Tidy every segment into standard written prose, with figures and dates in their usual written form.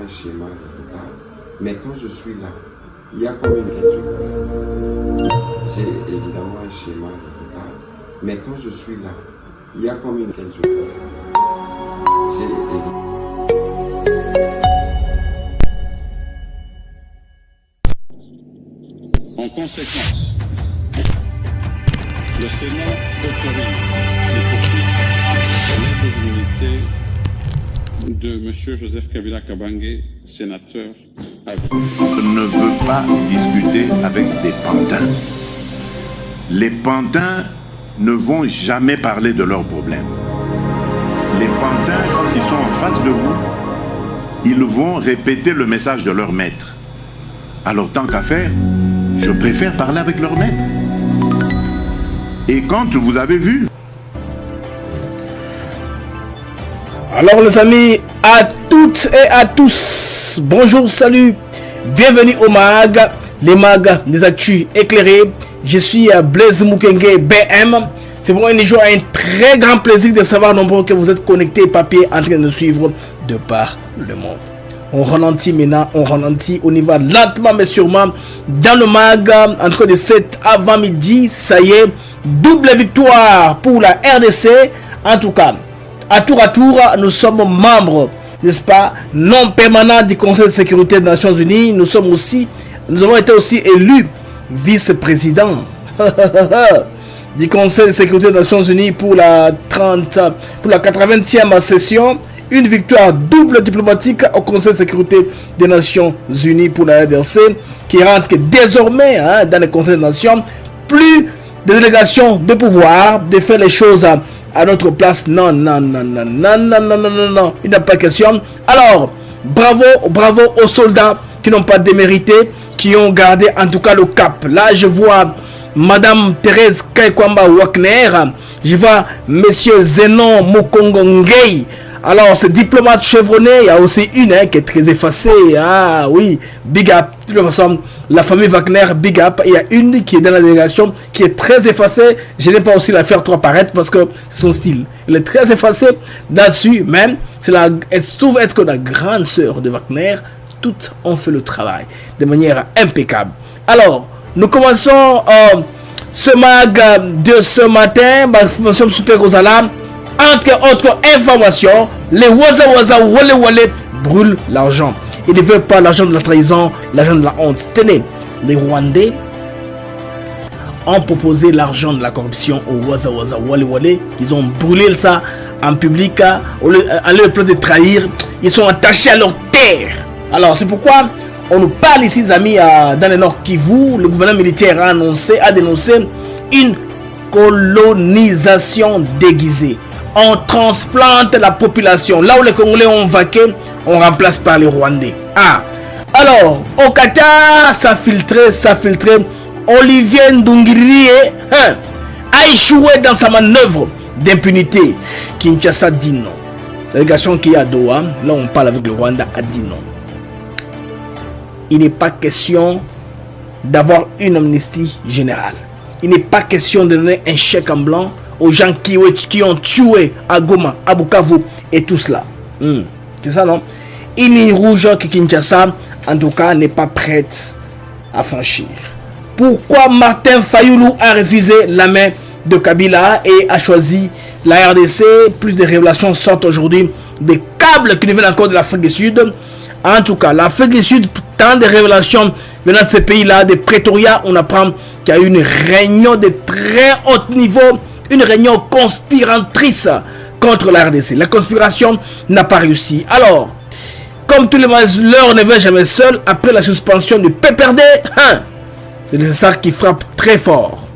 un schéma de regard, mais quand je suis là, il y a comme une quelque chose. J'ai évidemment un schéma de regard, mais quand je suis là, il y a comme une quelque chose. En conséquence, le Sénat autorise les poursuites de l'indemnité de M. Joseph Kabila Kabange, sénateur à vie. Je ne veux pas discuter avec des pantins. Les pantins ne vont jamais parler de leurs problèmes. Les pantins, quand ils sont en face de vous, ils vont répéter le message de leur maître. Alors tant qu'à faire, je préfère parler avec leur maître. Et quand vous avez vu... Alors les amis, à toutes et à tous, bonjour, salut, bienvenue au MAG, les MAG des actus éclairés. Je suis Blaise Mukenge BM. C'est pour un jour un très grand plaisir de savoir nombreux que vous êtes connectés papier en train de suivre de par le monde. On ralentit maintenant, on y va lentement mais sûrement dans le MAG entre les 7 avant midi. Ça y est, double victoire pour la RDC. En tout cas, à tour, nous sommes membres, n'est-ce pas, non permanents du Conseil de sécurité des Nations Unies. Nous avons été aussi élus vice-président du Conseil de sécurité des Nations Unies pour la 80e session. Une victoire double diplomatique au Conseil de sécurité des Nations Unies pour la RDC, qui rentre désormais dans le Conseil des Nations. Plus de délégations de pouvoir, de faire les choses à notre place. Non, il n'y a pas question. Alors, bravo aux soldats qui n'ont pas démérité, qui ont gardé en tout cas le cap. Là, je vois Madame Thérèse Kaikwamba Wagner, je vois Monsieur Zenon Mokongongei. Alors, ce diplomate chevronné, il y a aussi une qui est très effacée. Ah oui, big up. De toute façon, la famille Wagner, big up. Il y a une qui est dans la délégation qui est très effacée. Je n'ai pas aussi la faire trop apparaître parce que c'est son style. Elle est très effacée là-dessus, même. Elle se trouve être que la grande sœur de Wagner. Toutes ont fait le travail de manière impeccable. Alors, nous commençons ce mag de ce matin. Information super Rosala. Entre autres informations, les Waza Wale brûlent l'argent. Ils ne veulent pas l'argent de la trahison, l'argent de la honte. Tenez, les Rwandais ont proposé l'argent de la corruption aux Waza Wale. Ils ont brûlé ça en public. En leur plan de trahir, ils sont attachés à leur terre. Alors, c'est pourquoi on nous parle ici, les amis, dans le Nord Kivu. Le gouvernement militaire a dénoncé une colonisation déguisée. On transplante la population. Là où les Congolais ont vaqué, on remplace par les Rwandais. Ah, alors, au Qatar, ça filtrait. Olivier Ndungiri a échoué dans sa manœuvre d'impunité. Kinshasa dit non. La délégation qui est à Doha, là on parle avec le Rwanda, a dit non. Il n'est pas question d'avoir une amnistie générale. Il n'est pas question de donner un chèque en blanc aux gens qui ont tué à Goma, à Bukavu et tout cela. C'est ça, non? Une ligne rouge que Kinshasa, en tout cas, n'est pas prête à franchir. Pourquoi Martin Fayoulou a refusé la main de Kabila et a choisi la RDC? Plus de révélations sortent aujourd'hui. Des câbles qui nous viennent encore de l'Afrique du Sud. En tout cas, l'Afrique du Sud, tant de révélations venant de ces pays-là, de Pretoria, on apprend qu'il y a eu une réunion de très haut niveau. Une réunion conspiratrice contre la RDC. La conspiration n'a pas réussi. Alors, comme tous les malheurs ne vont jamais seul, après la suspension du PPRD, c'est ça qui frappe très fort.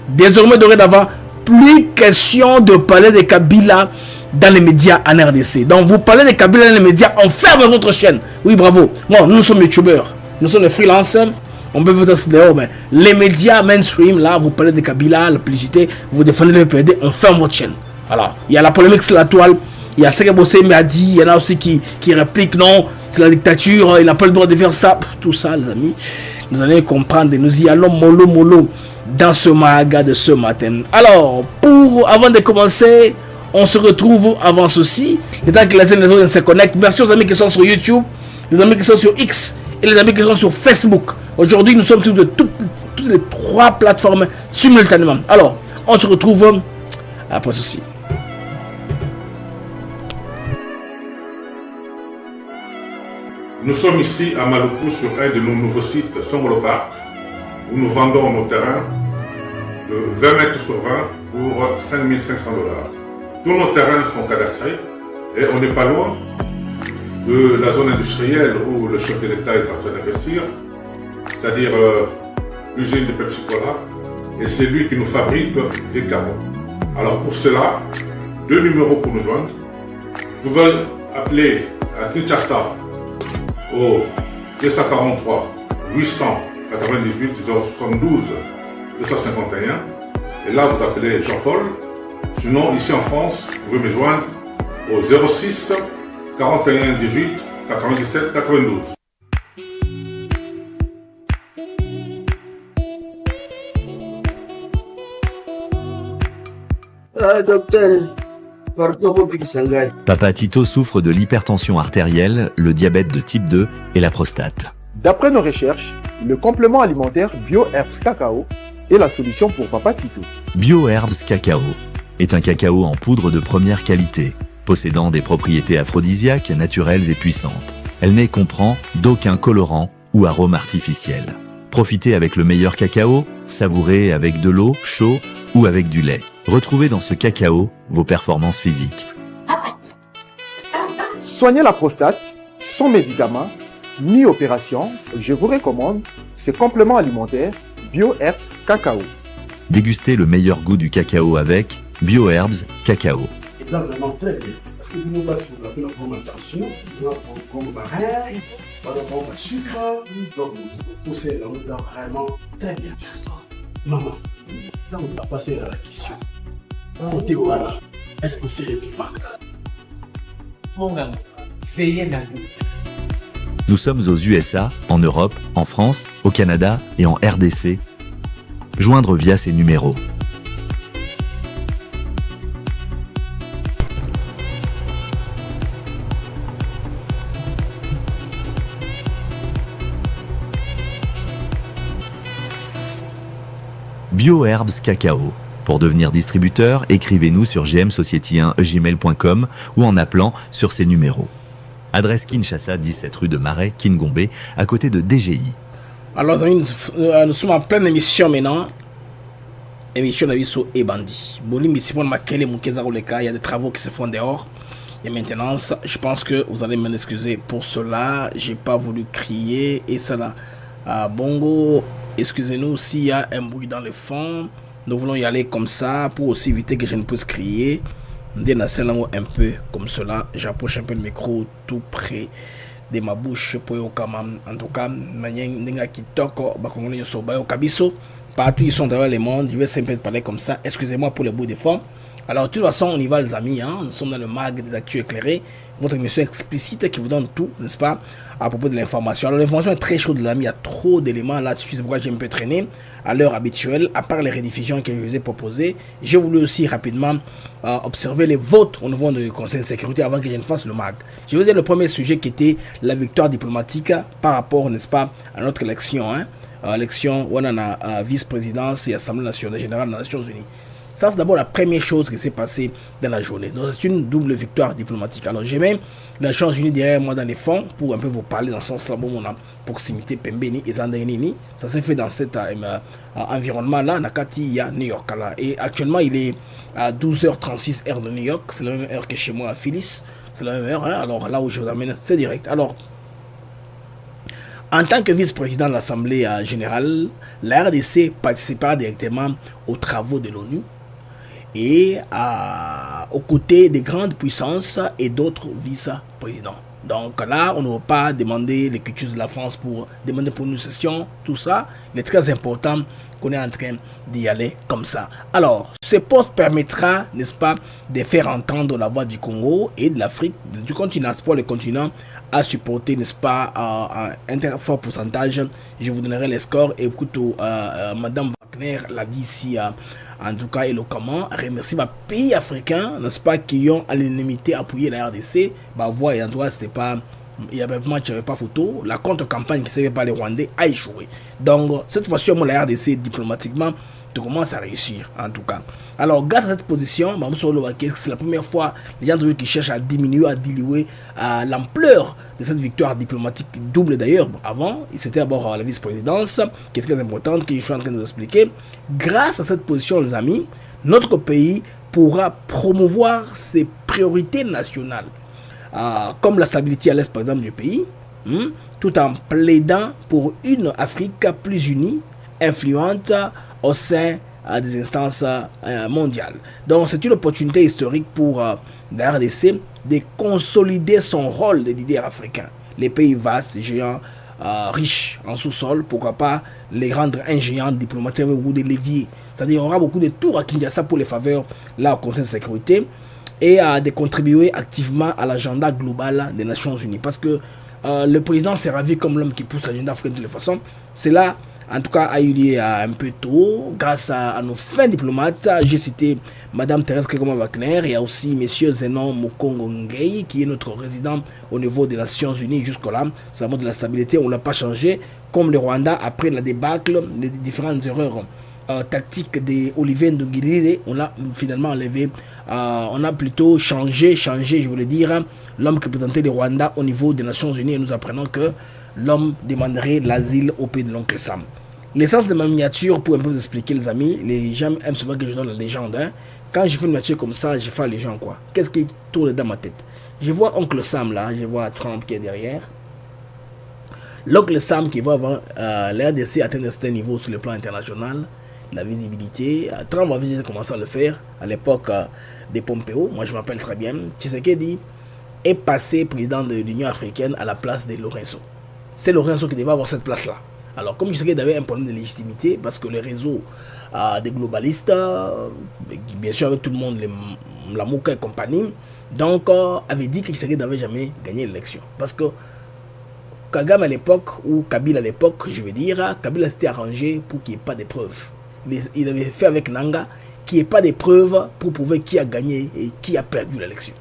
Désormais, dorénavant, plus question de parler de Kabila dans les médias en RDC. Donc, vous parlez de Kabila dans les médias, on ferme votre chaîne. Oui, bravo. Bon, nous sommes youtubeurs. Nous sommes des freelancers. On peut vous dire dehors, mais les médias mainstream, là, vous parlez de Kabila, la publicité, vous défendez le PPRD, on ferme votre chaîne. Voilà. Il y a la polémique sur la toile. Il y a Seke Bossé m'a dit, il y en a aussi qui répliquent, non, c'est la dictature, il n'a pas le droit de faire ça. Tout ça, les amis, nous allons comprendre et nous y allons mollo dans ce maga de ce matin. Alors, avant de commencer, on se retrouve avant ceci. Le temps que les uns et les autres se connectent. Merci aux amis qui sont sur YouTube. les amis qui sont sur X et les amis qui sont sur Facebook. Aujourd'hui, nous sommes sur toutes les 3 plateformes simultanément. Alors, on se retrouve après ceci. Nous sommes ici à Maluku sur un de nos nouveaux sites, Songolo Park, où nous vendons nos terrains de 20 mètres sur 20 pour 5 500 $. Tous nos terrains sont cadastrés et on n'est pas loin de la zone industrielle où le chef de l'État est en train d'investir, c'est-à-dire l'usine de Pepsi Cola, et c'est lui qui nous fabrique des carreaux. Alors pour cela, 2 numéros pour nous joindre. Vous pouvez appeler à Kinshasa au 243 898 072 251, et là vous appelez Jean-Paul. Sinon ici en France, vous pouvez me joindre au 06 41 18 97 92. Docteur, Papa Tito souffre de l'hypertension artérielle, le diabète de type 2 et la prostate. D'après nos recherches, le complément alimentaire BioHerbs Cacao est la solution pour Papa Tito. BioHerbs Cacao est un cacao en poudre de première qualité, possédant des propriétés aphrodisiaques, naturelles et puissantes. Elle ne comprend d'aucun colorant ou arôme artificiel. Profitez avec le meilleur cacao, savourez avec de l'eau, chaud ou avec du lait. Retrouvez dans ce cacao vos performances physiques. Soignez la prostate, sans médicaments, ni opération, je vous recommande ce complément alimentaire BioHerbs Cacao. Dégustez le meilleur goût du cacao avec BioHerbs Cacao. C'est vraiment très bien. Parce que nous passons la bonne alimentation, nous avons comme baril, nous avons le sucre, donc tout ça, nous avons vraiment très bien. Maman, là on va passer à la question. Côté voilà, est-ce que c'est le divan? Mon gars, veillez la vie. Nous sommes aux USA, en Europe, en France, au Canada et en RDC. Joindre via ces numéros. BioHerbs Cacao. Pour devenir distributeur, écrivez-nous sur gmsociety1gmail.com ou en appelant sur ces numéros. Adresse Kinshasa, 17 rue de Marais, Kingombe, à côté de DGI. Alors, amis, nous sommes en pleine émission maintenant. Émission d'Aviso et Bandi. Bon, il y a des travaux qui se font dehors. Et maintenant, je pense que vous allez m'en excuser pour cela. J'ai pas voulu crier et ça là. Bongo, excusez-nous s'il y a un bruit dans le fond. Nous voulons y aller comme ça pour aussi éviter que je ne puisse crier. Un peu comme cela. J'approche un peu le micro tout près de ma bouche pour en tout cas, partout ils sont dans le monde. Je vais simplement parler comme ça. Excusez-moi pour le bout des fonds. Alors, de toute façon, on y va, les amis. Hein? Nous sommes dans le mag des actus éclairés. Votre émission explicite qui vous donne tout, n'est-ce pas, à propos de l'information. Alors, l'information est très chaude, les amis. Il y a trop d'éléments là-dessus. C'est pourquoi j'ai un peu traîné à l'heure habituelle. À part les rediffusions que je vous ai proposées, j'ai voulu aussi rapidement observer les votes au niveau du Conseil de sécurité avant que je ne fasse le mag. Je vais vous dire le premier sujet qui était la victoire diplomatique par rapport, n'est-ce pas, à notre élection. Hein? Élection où on a vice-présidence et assemblée nationale générale des Nations Unies. Ça, c'est d'abord la première chose qui s'est passée dans la journée. Donc, c'est une double victoire diplomatique. Alors, j'ai même les Nations Unies derrière moi dans les fonds pour un peu vous parler dans ce sens-là. Bon, on a proximité Pembeni et Zandenini. Ça s'est fait dans cet environnement-là, Nakati, à New York. Là. Et actuellement, il est à 12h36 heure de New York. C'est la même heure que chez moi à Phyllis. C'est la même heure. Hein? Alors, là où je vous amène, c'est direct. Alors, en tant que vice-président de l'Assemblée générale, la RDC participera directement aux travaux de l'ONU et aux côtés des grandes puissances et d'autres vice-présidents. Donc là, on ne va pas demander les cultures de la France pour demander pour une session, tout ça. Il est très important qu'on est en train d'y aller comme ça. Alors, ce poste permettra, n'est-ce pas, de faire entendre la voix du Congo et de l'Afrique, du continent, pour le continent, à supporter, n'est-ce pas, un très fort pourcentage. Je vous donnerai les scores. Et écoute, Madame Wagner l'a dit ici, en tout cas éloquemment, remercie les pays africains, n'est-ce pas, qui ont à l'unanimité appuyé la RDC. Voix et en tout cas, c'était pas il y avait match, il n'y avait pas photo. La contre-campagne qui s'est par les Rwandais a échoué. Donc, cette fois-ci, la RDC, diplomatiquement, commence à réussir, en tout cas. Alors, grâce à cette position, c'est la première fois les gens qui cherchent à diminuer, à diluer l'ampleur de cette victoire diplomatique double d'ailleurs. Avant, c'était d'abord la vice-présidence, qui est très importante, que je suis en train de vous expliquer. Grâce à cette position, les amis, notre pays pourra promouvoir ses priorités nationales, comme la stabilité à l'est, par exemple, du pays, tout en plaidant pour une Afrique plus unie, influente, au sein des instances mondiales. Donc c'est une opportunité historique pour la RDC de consolider son rôle de leader africain. Les pays vastes, géants, riches en sous-sol, pourquoi pas les rendre un géant diplomatique avec beaucoup de leviers. C'est-à-dire qu'il y aura beaucoup de tours à Kinshasa pour les faveurs là au Conseil de sécurité et de contribuer activement à l'agenda global des Nations Unies. Parce que le président sera vu comme l'homme qui pousse l'agenda africain de toutes les façons. C'est là, en tout cas, a eu lieu un peu tôt, grâce à nos fins diplomates. J'ai cité Madame Thérèse Kekoma Wagner, il y a aussi Monsieur Zenon Mokongo Ngei, qui est notre résident au niveau des Nations Unies jusque-là. Ça montre de la stabilité, on ne l'a pas changé. Comme le Rwanda, après la débâcle, les différentes erreurs tactiques d'Olivier Nduhungirehe, on l'a finalement enlevé. On a plutôt changé, je voulais dire, l'homme qui représentait le Rwanda au niveau des Nations Unies. Et nous apprenons que l'homme demanderait l'asile au pays de l'oncle Sam. L'essence de ma miniature, pour un peu vous expliquer, les amis, les gens aiment souvent que je donne la légende. Quand je fais une miniature comme ça, je fais les gens quoi? Qu'est-ce qui tourne dans ma tête? Je vois oncle Sam là, je vois Trump qui est derrière. L'oncle Sam qui va avoir l'RDC atteindre un certain niveau sur le plan international, la visibilité. Trump avait commencé à le faire à l'époque de Pompeo. Moi je m'appelle très bien. Tshisekedi est passé président de l'Union africaine à la place de Lorenzo. C'est Lorenzo qui devait avoir cette place-là. Alors, comme je sais qu'il y avait un problème de légitimité, parce que le réseau des globalistes, bien sûr avec tout le monde, la Mouka et compagnie, donc avait dit que Tshisekedi n'avait jamais gagné l'élection. Parce que Kagame à l'époque, ou Kabila à l'époque, je veux dire, Kabila s'était arrangé pour qu'il n'y ait pas de preuves. Il avait fait avec Nanga qu'il n'y ait pas de preuves pour prouver qui a gagné et qui a perdu l'élection.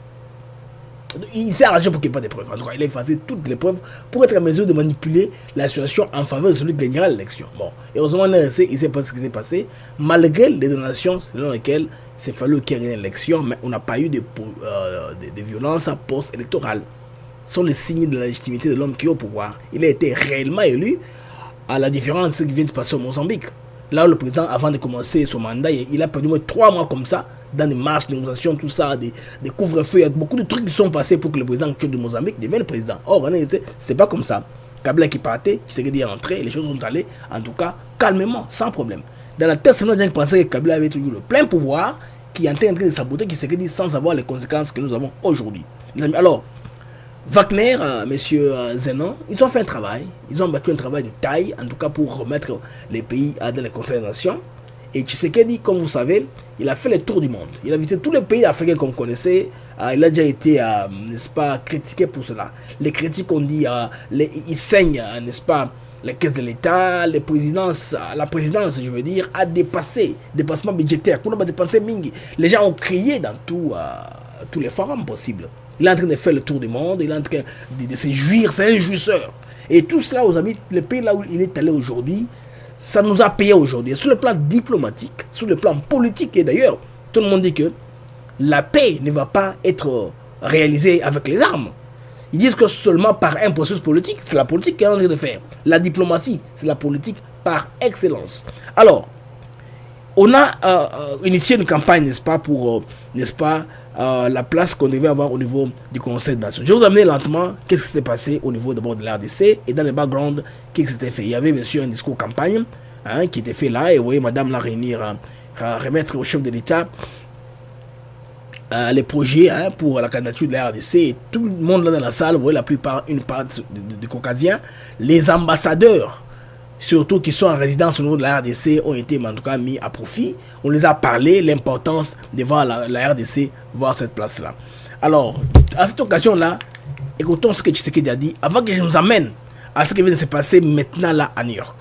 Il s'est arrangé pour qu'il n'y ait pas de preuves. En tout cas, il a effacé toutes les preuves pour être en mesure de manipuler la situation en faveur de celui qui gagnera l'élection. Bon, heureusement, il s'est passé ce qui s'est passé, malgré les donations selon lesquelles il s'est fallu qu'il y ait une élection, mais on n'a pas eu de violence post-électorale. Ce sont les signes de la légitimité de l'homme qui est au pouvoir. Il a été réellement élu, à la différence de ce qui vient de passer au Mozambique. Là où le président, avant de commencer son mandat, il a perdu moins 3 mois comme ça, dans des marches, des négociations, tout ça, des couvre-feux. Il y a beaucoup de trucs qui sont passés pour que le président actuel de Mozambique devienne le président. Or, c'était pas comme ça. Kabila qui partait, Tshisekedi est rentré, les choses sont allées, en tout cas, calmement, sans problème. Dans la tête, les gens pensaient que Kabila avait toujours le plein pouvoir, qui est en train de saboter Tshisekedi sans savoir les conséquences que nous avons aujourd'hui. Alors, Wagner, monsieur Zenon, ils ont fait un travail, ils ont battu un travail de taille, en tout cas pour remettre les pays dans les conseils des nations. Et Tshisekedi, comme vous savez, il a fait le tour du monde. Il a visité tous les pays africains qu'on connaissait. Il a déjà été, n'est-ce pas, critiqué pour cela. Les critiques ont dit, il saigne, n'est-ce pas, la caisse de l'État, la présidence, je veux dire, a dépassé, dépassement budgétaire. Qu'on a dépensé mingi. Les gens ont crié dans tous les forums possibles. Il est en train de faire le tour du monde, il est en train de se jouir, c'est un jouisseur. Et tout cela, aux amis, le pays là où il est allé aujourd'hui, ça nous a payé aujourd'hui. Sur le plan diplomatique, sur le plan politique, et d'ailleurs, tout le monde dit que la paix ne va pas être réalisée avec les armes. Ils disent que seulement par un processus politique, c'est la politique qui est en train de faire. La diplomatie, c'est la politique par excellence. Alors, on a initié une campagne, n'est-ce pas, pour, n'est-ce pas, la place qu'on devait avoir au niveau du Conseil des Nations. Je vais vous amener lentement qu'est-ce qui s'était passé au niveau d'abord de l'RDC et dans le background, qu'est-ce qui s'était fait. Il y avait bien sûr un discours campagne qui était fait là, et vous voyez madame la réunir, remettre au chef de l'État les projets pour la candidature de la RDC, et tout le monde là dans la salle, vous voyez la plupart, une part de Caucasiens, les ambassadeurs, surtout qui sont en résidence au niveau de la RDC, ont été en tout cas mis à profit. On les a parlé, l'importance de voir la RDC voir cette place-là. Alors, à cette occasion-là, écoutons ce que Tshisekedi a dit, avant que je nous amène à ce qui vient de se passer maintenant là à New York.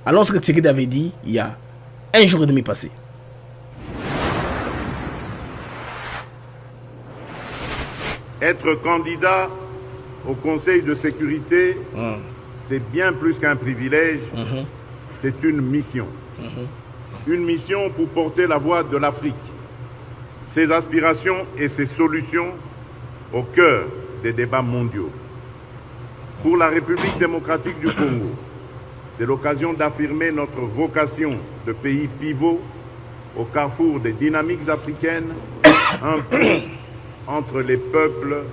Alors, ce que Tshisekedi avait dit il y a 1 jour et demi passé. Être candidat au Conseil de sécurité, c'est bien plus qu'un privilège, c'est une mission. Une mission pour porter la voix de l'Afrique, ses aspirations et ses solutions au cœur des débats mondiaux. Pour la République démocratique du Congo, c'est l'occasion d'affirmer notre vocation de pays pivot au carrefour des dynamiques africaines, un pont entre les peuples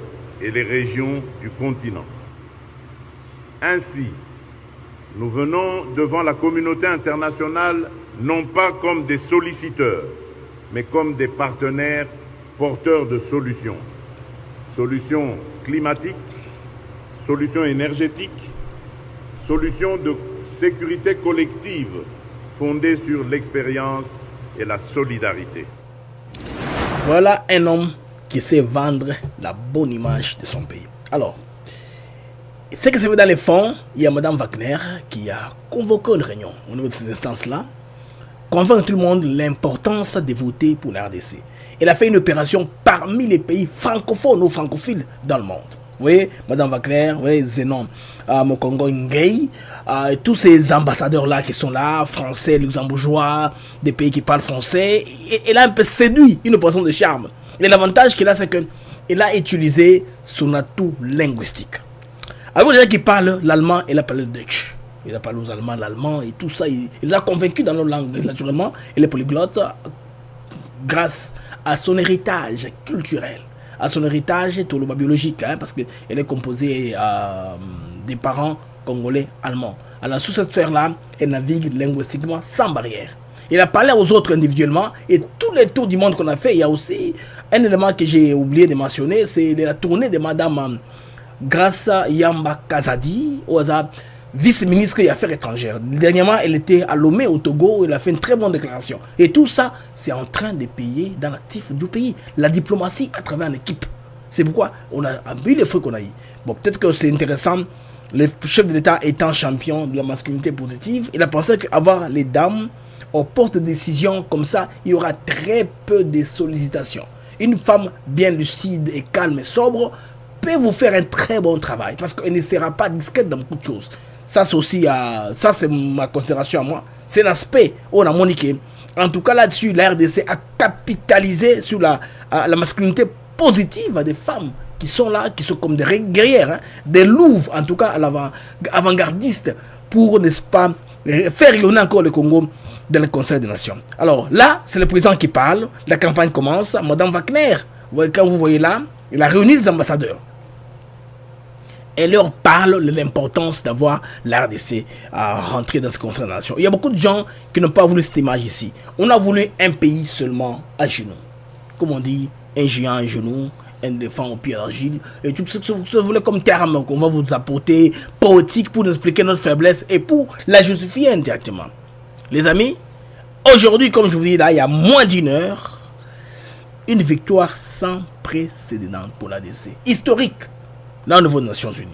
et les régions du continent. Ainsi, nous venons devant la communauté internationale non pas comme des solliciteurs, mais comme des partenaires porteurs de solutions. Solutions climatiques, solutions énergétiques, solutions de sécurité collective fondées sur l'expérience et la solidarité. Voilà un homme qui sait vendre la bonne image de son pays. Alors, ce que ça veut dans les fonds, il y a Mme Wagner qui a convoqué une réunion au niveau de ces instances-là, convaincre tout le monde l'importance de voter pour la RDC. Elle a fait une opération parmi les pays francophones ou francophiles dans le monde. Vous voyez, Mme Wagner, vous voyez, Zenon, Mokongo Ngei, tous ces ambassadeurs-là qui sont là, français, luxembourgeois, des pays qui parlent français, elle a un peu séduit une opération de charme. Et l'avantage qu'elle a, c'est qu'elle a utilisé son atout linguistique. Avec les gens qui parlent l'allemand, elle a parlé le Dutch. Il a parlé aux Allemands, l'allemand et tout ça. Il les a convaincus dans leur langue, naturellement. Elle est polyglotte grâce à son héritage culturel, à son héritage biologique, hein, parce qu'elle est composée des parents congolais allemands. Alors, sous cette sphère-là, elle navigue linguistiquement sans barrière. Il a parlé aux autres individuellement et tous les tours du monde qu'on a fait, il y a aussi un élément que j'ai oublié de mentionner, c'est la tournée de Madame Grâce Yamba Kazadi, vice-ministre des Affaires étrangères. Dernièrement, elle était à Lomé au Togo, elle a fait une très bonne déclaration. Et tout ça, c'est en train de payer dans l'actif du pays. La diplomatie à travers une équipe. C'est pourquoi on a vu les fruits qu'on a eu. Bon, peut-être que c'est intéressant. Le chef de l'État étant champion de la masculinité positive, il a pensé qu'avoir les dames au poste de décision comme ça, il y aura très peu de sollicitations. Une femme bien lucide et calme et sobre peut vous faire un très bon travail parce qu'elle ne sera pas discrète dans beaucoup de choses. Ça, c'est aussi, ça, c'est ma considération à moi. C'est l'aspect où on a moniqué. En tout cas, là-dessus, la RDC a capitalisé sur la masculinité positive des femmes qui sont là, qui sont comme des guerrières, hein, des louves, en tout cas, avant-gardistes, pour, n'est-ce pas, faire rayonner encore le Congo dans le Conseil des Nations. Alors là, c'est le président qui parle, la campagne commence. Mme Wagner, quand vous voyez là, il a réuni les ambassadeurs. Elle leur parle de l'importance d'avoir la RDC à rentrer dans ce Conseil des Nations. Il y a beaucoup de gens qui n'ont pas voulu cette image ici. On a voulu un pays seulement à genoux. Comme on dit, un géant à genoux, un éléphant au pied d'argile. Et tout ce que vous voulez comme terme qu'on va vous apporter, poétique, pour nous expliquer notre faiblesse et pour la justifier indirectement. Les amis, aujourd'hui, comme je vous dis là, il y a moins d'une heure, une victoire sans précédent pour l'ADC. Historique. Là, au niveau des Nations Unies.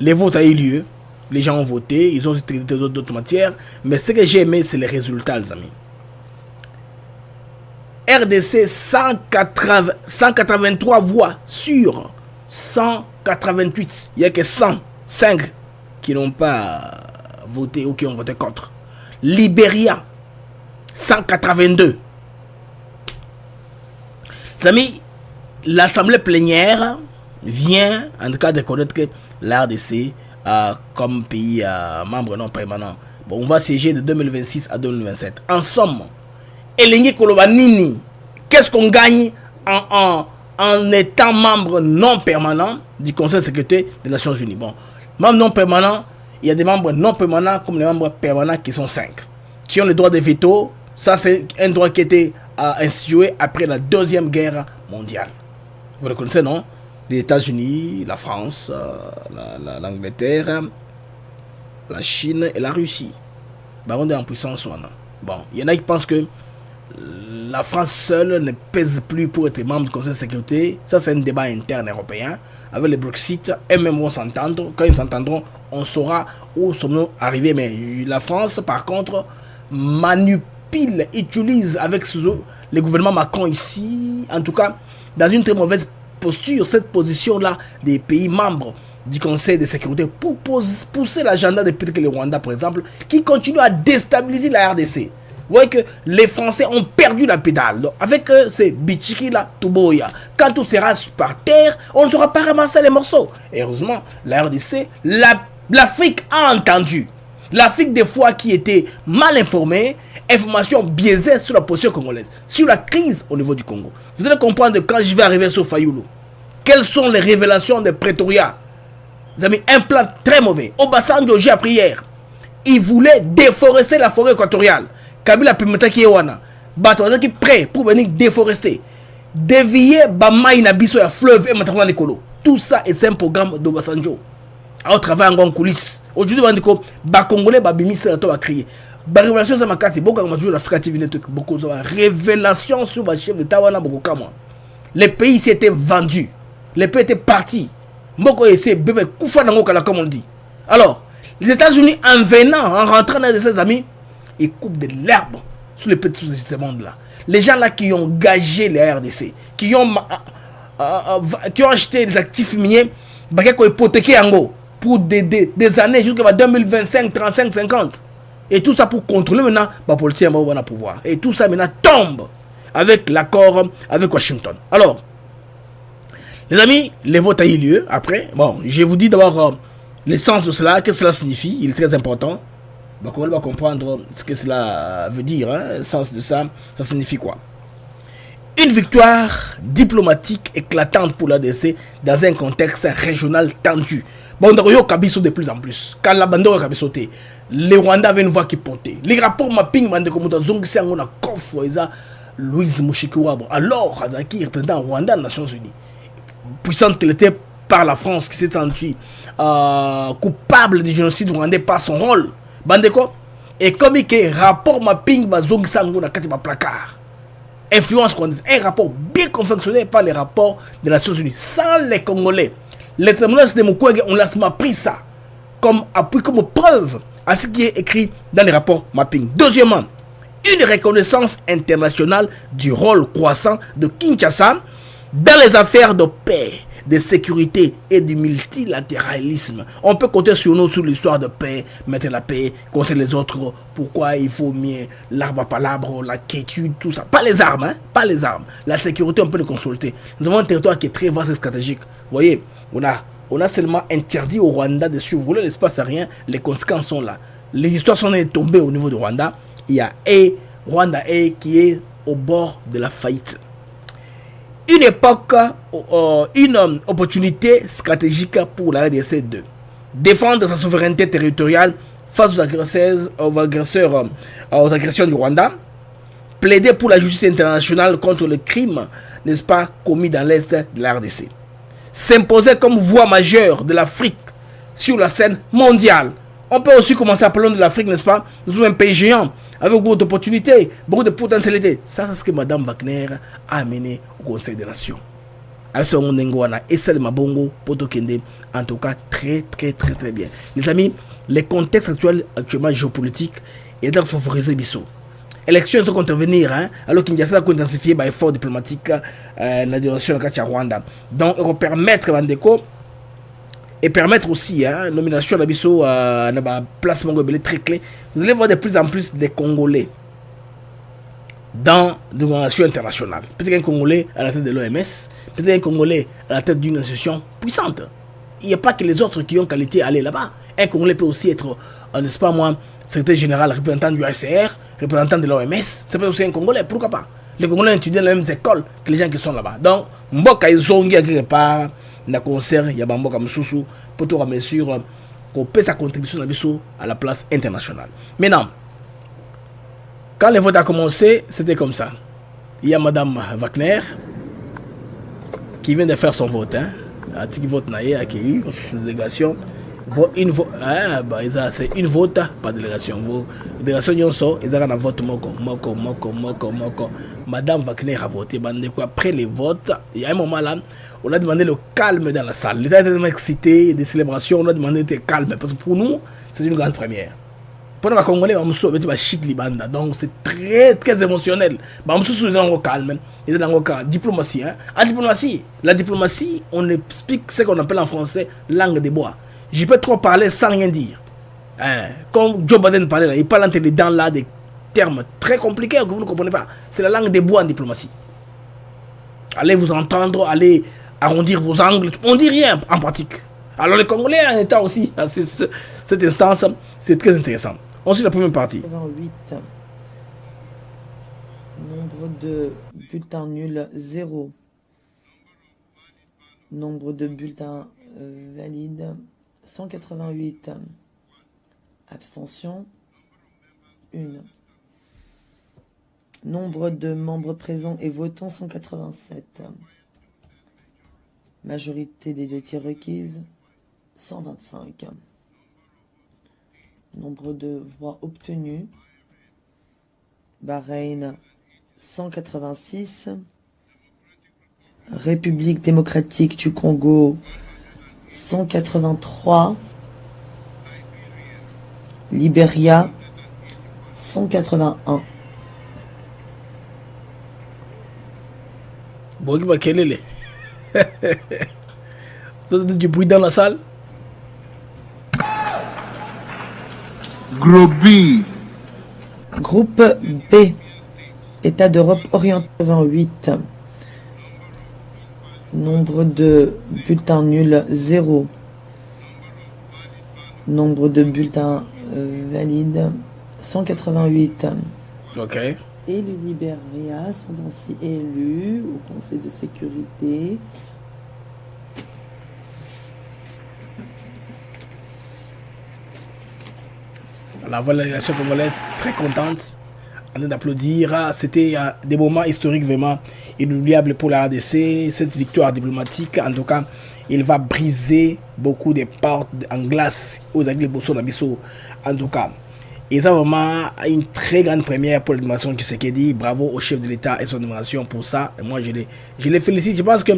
Les votes ont eu lieu. Les gens ont voté. Ils ont traité d'autres matières. Mais ce que j'ai aimé, c'est les résultats, les amis. RDC, 183 voix sur 188. Il n'y a que 105 qui n'ont pas voté ou qui ont voté contre. Libéria, 182. Les amis, l'Assemblée plénière vient en tout cas de connaître que l'RDC comme pays membre non permanent. Bon, on va siéger de 2026 à 2027. En somme, Elengi Kolobanini, qu'est-ce qu'on gagne en étant membre non permanent du Conseil de sécurité des Nations Unies? Bon, membre non permanent, il y a des membres non permanents comme les membres permanents qui sont 5, qui ont le droit de veto. Ça, c'est un droit qui était institué après la Deuxième Guerre mondiale. Vous le connaissez, non? Les États-Unis, la France, l'Angleterre, la Chine et la Russie. Baron de en puissance. Bon, il y en a qui pensent que la France seule ne pèse plus pour être membre du Conseil de sécurité. Ça, c'est un débat interne européen. Avec le Brexit, eux-mêmes vont s'entendre. Quand ils s'entendront, on saura où sommes-nous arrivés. Mais la France, par contre, utilise avec le gouvernement Macron ici, en tout cas, dans une très mauvaise posture, cette position-là des pays membres du Conseil de sécurité pour pousser l'agenda des pays que le Rwanda, par exemple, qui continue à déstabiliser la RDC. Vous voyez que les Français ont perdu la pédale. Donc, avec ces Bichiki là, Touboya, quand tout sera par terre, on ne saura pas ramasser les morceaux. Et heureusement, la RDC, l'Afrique a entendu. L'Afrique, des fois, qui était mal informée, information biaisée sur la position congolaise, sur la crise au niveau du Congo. Vous allez comprendre quand je vais arriver sur Fayoulou, quelles sont les révélations de Pretoria. Vous avez un plan très mauvais. Obasanjo, j'ai appris hier, il voulait déforester la forêt équatoriale. Kabila Pimenta qui est wana, bateau qui est prêt pour venir déforester, dévier Bamaï Nabiso à fleuve et maintenant les colos. Tout ça est un programme d'Obasanjo. Au travail en coulisses. Aujourd'hui, on dit que les Congolais babimi c'est la crier. La révélation c'est ma carte. Beaucoup de toujours l'Afrique TV beaucoup de révélations sur le chef d'État wana beaucoup comme les pays s'étaient vendus, les pays étaient partis. Beaucoup essaient bébé koufa nango kala comme on dit. Alors, les États-Unis en venant, en rentrant dans ses amis, ils coupent de l'herbe sur les petits de ce monde-là. Les gens là qui ont gagé les RDC, qui ont acheté des actifs miniers, qui ont hypothéqué en gros pour des années jusqu'à 2025, 35, 50. Et tout ça pour contrôler maintenant la politique à pouvoir. Et tout ça maintenant tombe avec l'accord avec Washington. Alors, les amis, les votes ont eu lieu après. Bon, je vous dis d'abord l'essence de cela, qu'est-ce que cela signifie. Il est très important. Donc on va comprendre ce que cela veut dire. Hein. Le sens de ça, ça signifie quoi? Une victoire diplomatique éclatante pour l'ADC dans un contexte régional tendu. Bon, Kabiso de plus en plus. Quand la bande Kabiso, les Rwandais avaient une voix qui portait. Les rapports mapping, bande comme Zongsi, on a coffre, Louise Mouchikouwa. Alors, Hazaki, représentant Rwanda aux Nations Unies, puissante qu'elle était par la France, qui s'est sentie coupable du génocide rwandais par son rôle. Bandeko, et comme il y a un rapport mapping, Zongsi, on a quatre placards. Influence rwandaise, un rapport bien confectionné par les rapports des Nations Unies. Sans les Congolais, les témoignages de Mukwege, on a pris ça comme appui, comme preuve à ce qui est écrit dans les rapports mapping. Deuxièmement, une reconnaissance internationale du rôle croissant de Kinshasa dans les affaires de paix, de sécurité et du multilatéralisme. On peut compter sur nous sur l'histoire de paix, mettre la paix contre les autres. Pourquoi il faut mieux l'arbre à palabre, la quiétude, tout ça. Pas les armes, hein? Pas les armes. La sécurité, on peut le consulter. Nous avons un territoire qui est très vaste et stratégique. Vous voyez, on a seulement interdit au Rwanda de survoler l'espace aérien. Les conséquences sont là. Les histoires sont tombées au niveau du Rwanda. Il y a Rwanda qui est au bord de la faillite. Une époque, une opportunité stratégique pour la RDC 2. Défendre sa souveraineté territoriale face aux agresseurs, aux agressions du Rwanda. Plaider pour la justice internationale contre le crime, n'est-ce pas, commis dans l'Est de la RDC. S'imposer comme voix majeure de l'Afrique sur la scène mondiale. On peut aussi commencer à parler de l'Afrique, n'est-ce pas? Nous sommes un pays géant, avec beaucoup d'opportunités, beaucoup de potentialités. Ça, c'est ce que Mme Wagner a amené au Conseil des Nations. En tout cas, très bien. Les amis, les contextes actuels, actuellement géopolitiques, et donc favoriser Bissot. Élections sont intervenir, hein, alors qu'il y a ça qui intensifier par effort diplomatique la direction de Rwanda. Donc, il va permettre Vandeko et permettre aussi nomination de Bissot à la place Mongobelé très clé. Vous allez voir de plus en plus des Congolais dans des relations internationales. Peut-être un Congolais à la tête de l'OMS, peut-être un Congolais à la tête d'une institution puissante. Il n'y a pas que les autres qui ont qualité à aller là-bas. Un Congolais peut aussi être, n'est-ce pas moi, secrétaire général, représentant du ACR, représentant de l'OMS. Ça peut aussi un Congolais, pourquoi pas? Les Congolais étudient dans les mêmes écoles que les gens qui sont là-bas. Donc, Mboka ils ont quelque part. Dans le concert, il y a Bamboka Moussoussou pour tout mesure qu'on paie sa contribution à la place internationale. Maintenant, quand le vote a commencé, c'était comme ça. Il y a Mme Wagner qui vient de faire son vote. Un petit vote naïe qui a eu, parce que c'est une délégation. C'est une vote par délégation. La délégation ils ont un vote moko. Madame Wagner a voté. Après les votes, il y a un moment là, on a demandé le calme dans la salle. L'État était tellement excité, des célébrations, on a demandé de calme. Parce que pour nous, c'est une grande première. Pour les Congolais, on va shit libanda. Donc c'est très très émotionnel. On se souvient au calme. Et dans le cas diplomatie. En diplomatie, la diplomatie, on explique ce qu'on appelle en français langue de bois. Je peux trop parler sans rien dire. Comme Joe Biden parlait là, il parle entre les dents là des termes très compliqués que vous ne comprenez pas. C'est la langue des bois en diplomatie. Allez vous entendre, allez arrondir vos angles. On dit rien en pratique. Alors les Congolais en état aussi à cette instance, c'est très intéressant. Ensuite la première partie. 88. Nombre de bulletins nuls 0. Nombre de bulletins valides 188. Abstention 1. Nombre de membres présents et votants 187. Majorité des 2 tiers requises 125. Nombre de voix obtenues. Bahreïn 186. République démocratique du Congo 183. Libéria 181. Bon, quel est du bruit dans la salle. Gros B. Groupe B. État d'Europe orientale 88. Nombre de bulletins nuls 0. Nombre de bulletins valides 188. Ok. Et les Libéria sont ainsi élus au Conseil de sécurité. La délégation congolaise très contente, en train d'applaudir. C'était des moments historiques vraiment inoubliables pour la RDC. Cette victoire diplomatique, en tout cas, il va briser beaucoup de portes en glace aux Aguilles Bosso Nabiso. En tout cas, et ça vraiment une très grande première pour l'administration Tshisekedi. Bravo au chef de l'État et son administration pour ça. Et moi, je les félicite. Je pense que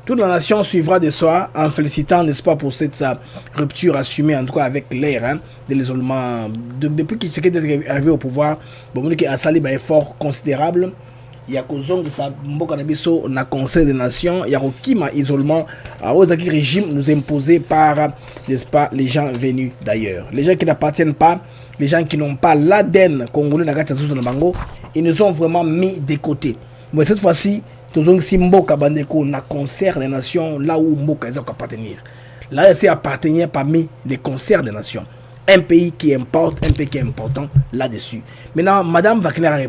toute la nation suivra de soi en félicitant, n'est-ce pas, pour cette rupture assumée, en tout cas avec l'ère de l'isolement. Depuis que Tshisekedi est arrivé au pouvoir, il a sali un effort considérable. Il y a que ça na Conseil des Nations, il y a un isolement aux régime nous imposé par, n'est-ce pas, les gens venus d'ailleurs. Les gens qui n'appartiennent pas, les gens qui n'ont pas l'ADN congolais, ils nous ont vraiment mis de côté. Mais cette fois-ci, si Mboka Bandeko na concert des nations là où Mboka est appartenir. Là, c'est appartenir parmi les concerts des nations. Un pays qui importe, un pays qui est important là-dessus. Maintenant, Madame Wagner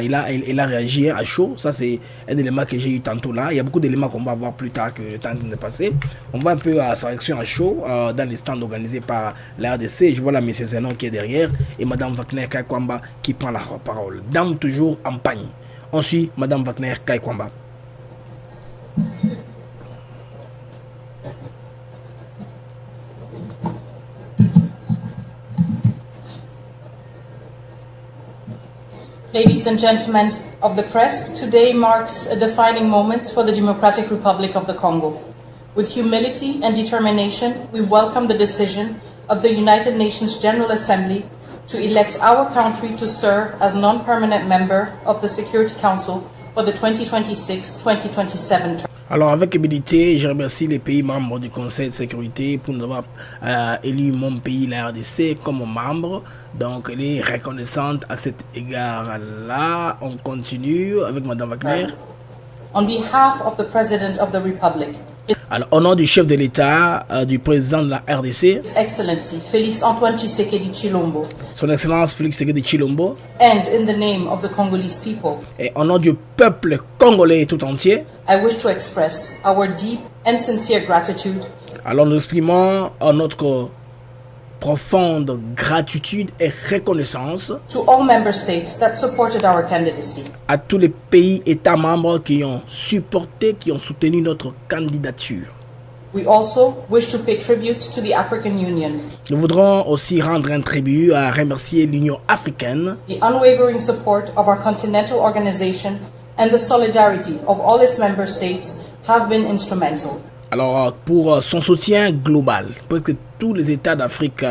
il a réagi à chaud. Ça, c'est un élément que j'ai eu tantôt là. Il y a beaucoup d'éléments qu'on va voir plus tard que le temps de passer. On va un peu à sa réaction à chaud dans les stands organisés par la RDC. Je vois là M. Zenon qui est derrière et Madame Wagner Kaikwamba qui prend la parole. Dame toujours en pagne. On suit Madame Wagner Kaikwamba. Ladies and gentlemen of the press, today marks a defining moment for the Democratic Republic of the Congo. With humility and determination, we welcome the decision of the United Nations General Assembly to elect our country to serve as non-permanent member of the Security Council for the 2026-2027 term. Alors avec humilité, je remercie les pays membres du Conseil de sécurité pour nous avoir élu mon pays, la RDC, comme membre. Donc elle est reconnaissante à cet égard-là. On continue avec Madame Wagner. On behalf of the President of the Republic. Alors, au nom du chef de l'État, du président de la RDC, His Excellency Félix Antoine Tshisekedi Chilombo, Son Excellence Félix Tshisekedi Chilombo, and in the name of the Congolese people, et au nom du peuple congolais tout entier, I wish to express our deep and sincere gratitude. Alors nous exprimons notre profonde gratitude et reconnaissance To all member states that supported our candidacy. à tous les pays États membres qui ont supporté, qui ont soutenu notre candidature. We also wish to pay tribute to the African Union, Nous voudrons aussi rendre un tribut à remercier l'Union africaine, the unwavering support of our continental organization, and the solidarity of all its member states have been instrumental. alors pour son soutien global, parce que tous les États d'Afrique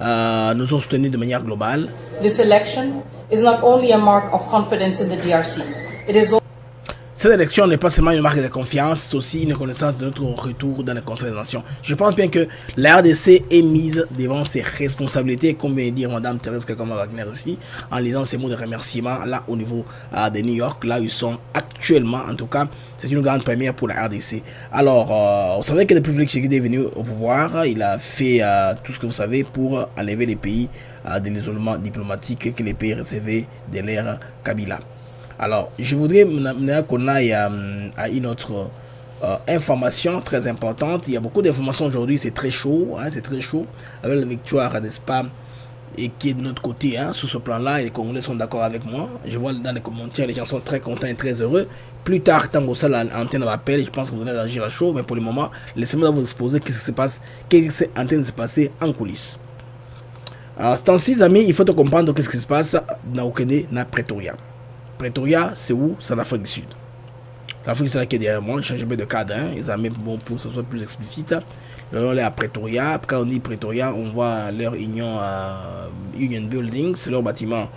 nous ont soutenus de manière globale. This election is not only a mark of confidence in the DRC, it is also cette élection n'est pas seulement une marque de confiance, c'est aussi une reconnaissance de notre retour dans le Conseil des Nations. Je pense bien que la RDC est mise devant ses responsabilités, comme vient de dire Mme Thérèse Kakama-Wagner aussi, en lisant ces mots de remerciement là au niveau de New York, là où ils sont actuellement. En tout cas, c'est une grande première pour la RDC. Alors, vous savez que depuis que Tshisekedi est venu au pouvoir, il a fait tout ce que vous savez pour enlever les pays de l'isolement diplomatique que les pays recevaient de l'ère Kabila. Alors, je voudrais qu'on aille à une autre information très importante. Il y a beaucoup d'informations aujourd'hui, c'est très chaud, hein, c'est très chaud. Avec la victoire, n'est-ce pas, et qui est de notre côté, hein, sur ce plan-là, et les Congolais sont d'accord avec moi. Je vois dans les commentaires, les gens sont très contents et très heureux. Plus tard, tant que ça, l'antenne m'appelle, je pense que vous allez réagir à chaud, mais pour le moment, laissez-moi vous exposer qu'est-ce qui se passe, qu'est-ce qui est en train de se passer en coulisses. Alors, c'est ainsi, amis, il faut comprendre qu'est-ce qui se passe dans Okene, dans Pretoria. Pretoria, c'est où? C'est l'Afrique du Sud. L'Afrique du Sud qui est derrière moi, changement de cadre, hein. Ils ont même bon pour que ce soit plus explicite. On est à Pretoria. Quand on dit Pretoria, on voit leur Union Building, c'est leur bâtiment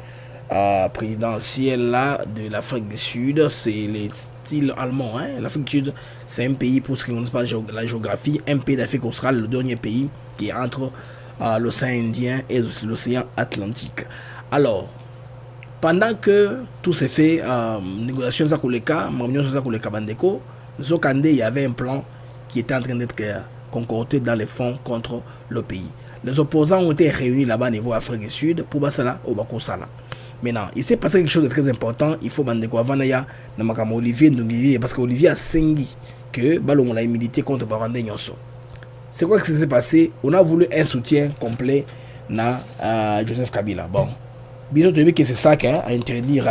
présidentiel là de l'Afrique du Sud. C'est les styles allemands, hein. L'Afrique du Sud, c'est un pays, pour ce qui ne connaissent pas la géographie, un pays d'Afrique australe, le dernier pays qui est entre l'océan Indien et l'océan Atlantique. Alors, pendant que tout s'est fait, négociations Zakuleka, Bandeko, Zokande, il y avait un plan qui était en train d'être concordé dans les fonds contre le pays. Les opposants ont été réunis là-bas au niveau Afrique du Sud pour Basala au Bakosala. Maintenant, il s'est passé quelque chose de très important. Il faut Bandeko Avanaya, Olivier Ndungiri, parce qu'Olivier a sengi que Balon a milité contre Barandé Nyonso. C'est quoi que s'est passé? On a voulu un soutien complet à Joseph Kabila. Bon. Biso tu que c'est ça qui a interdire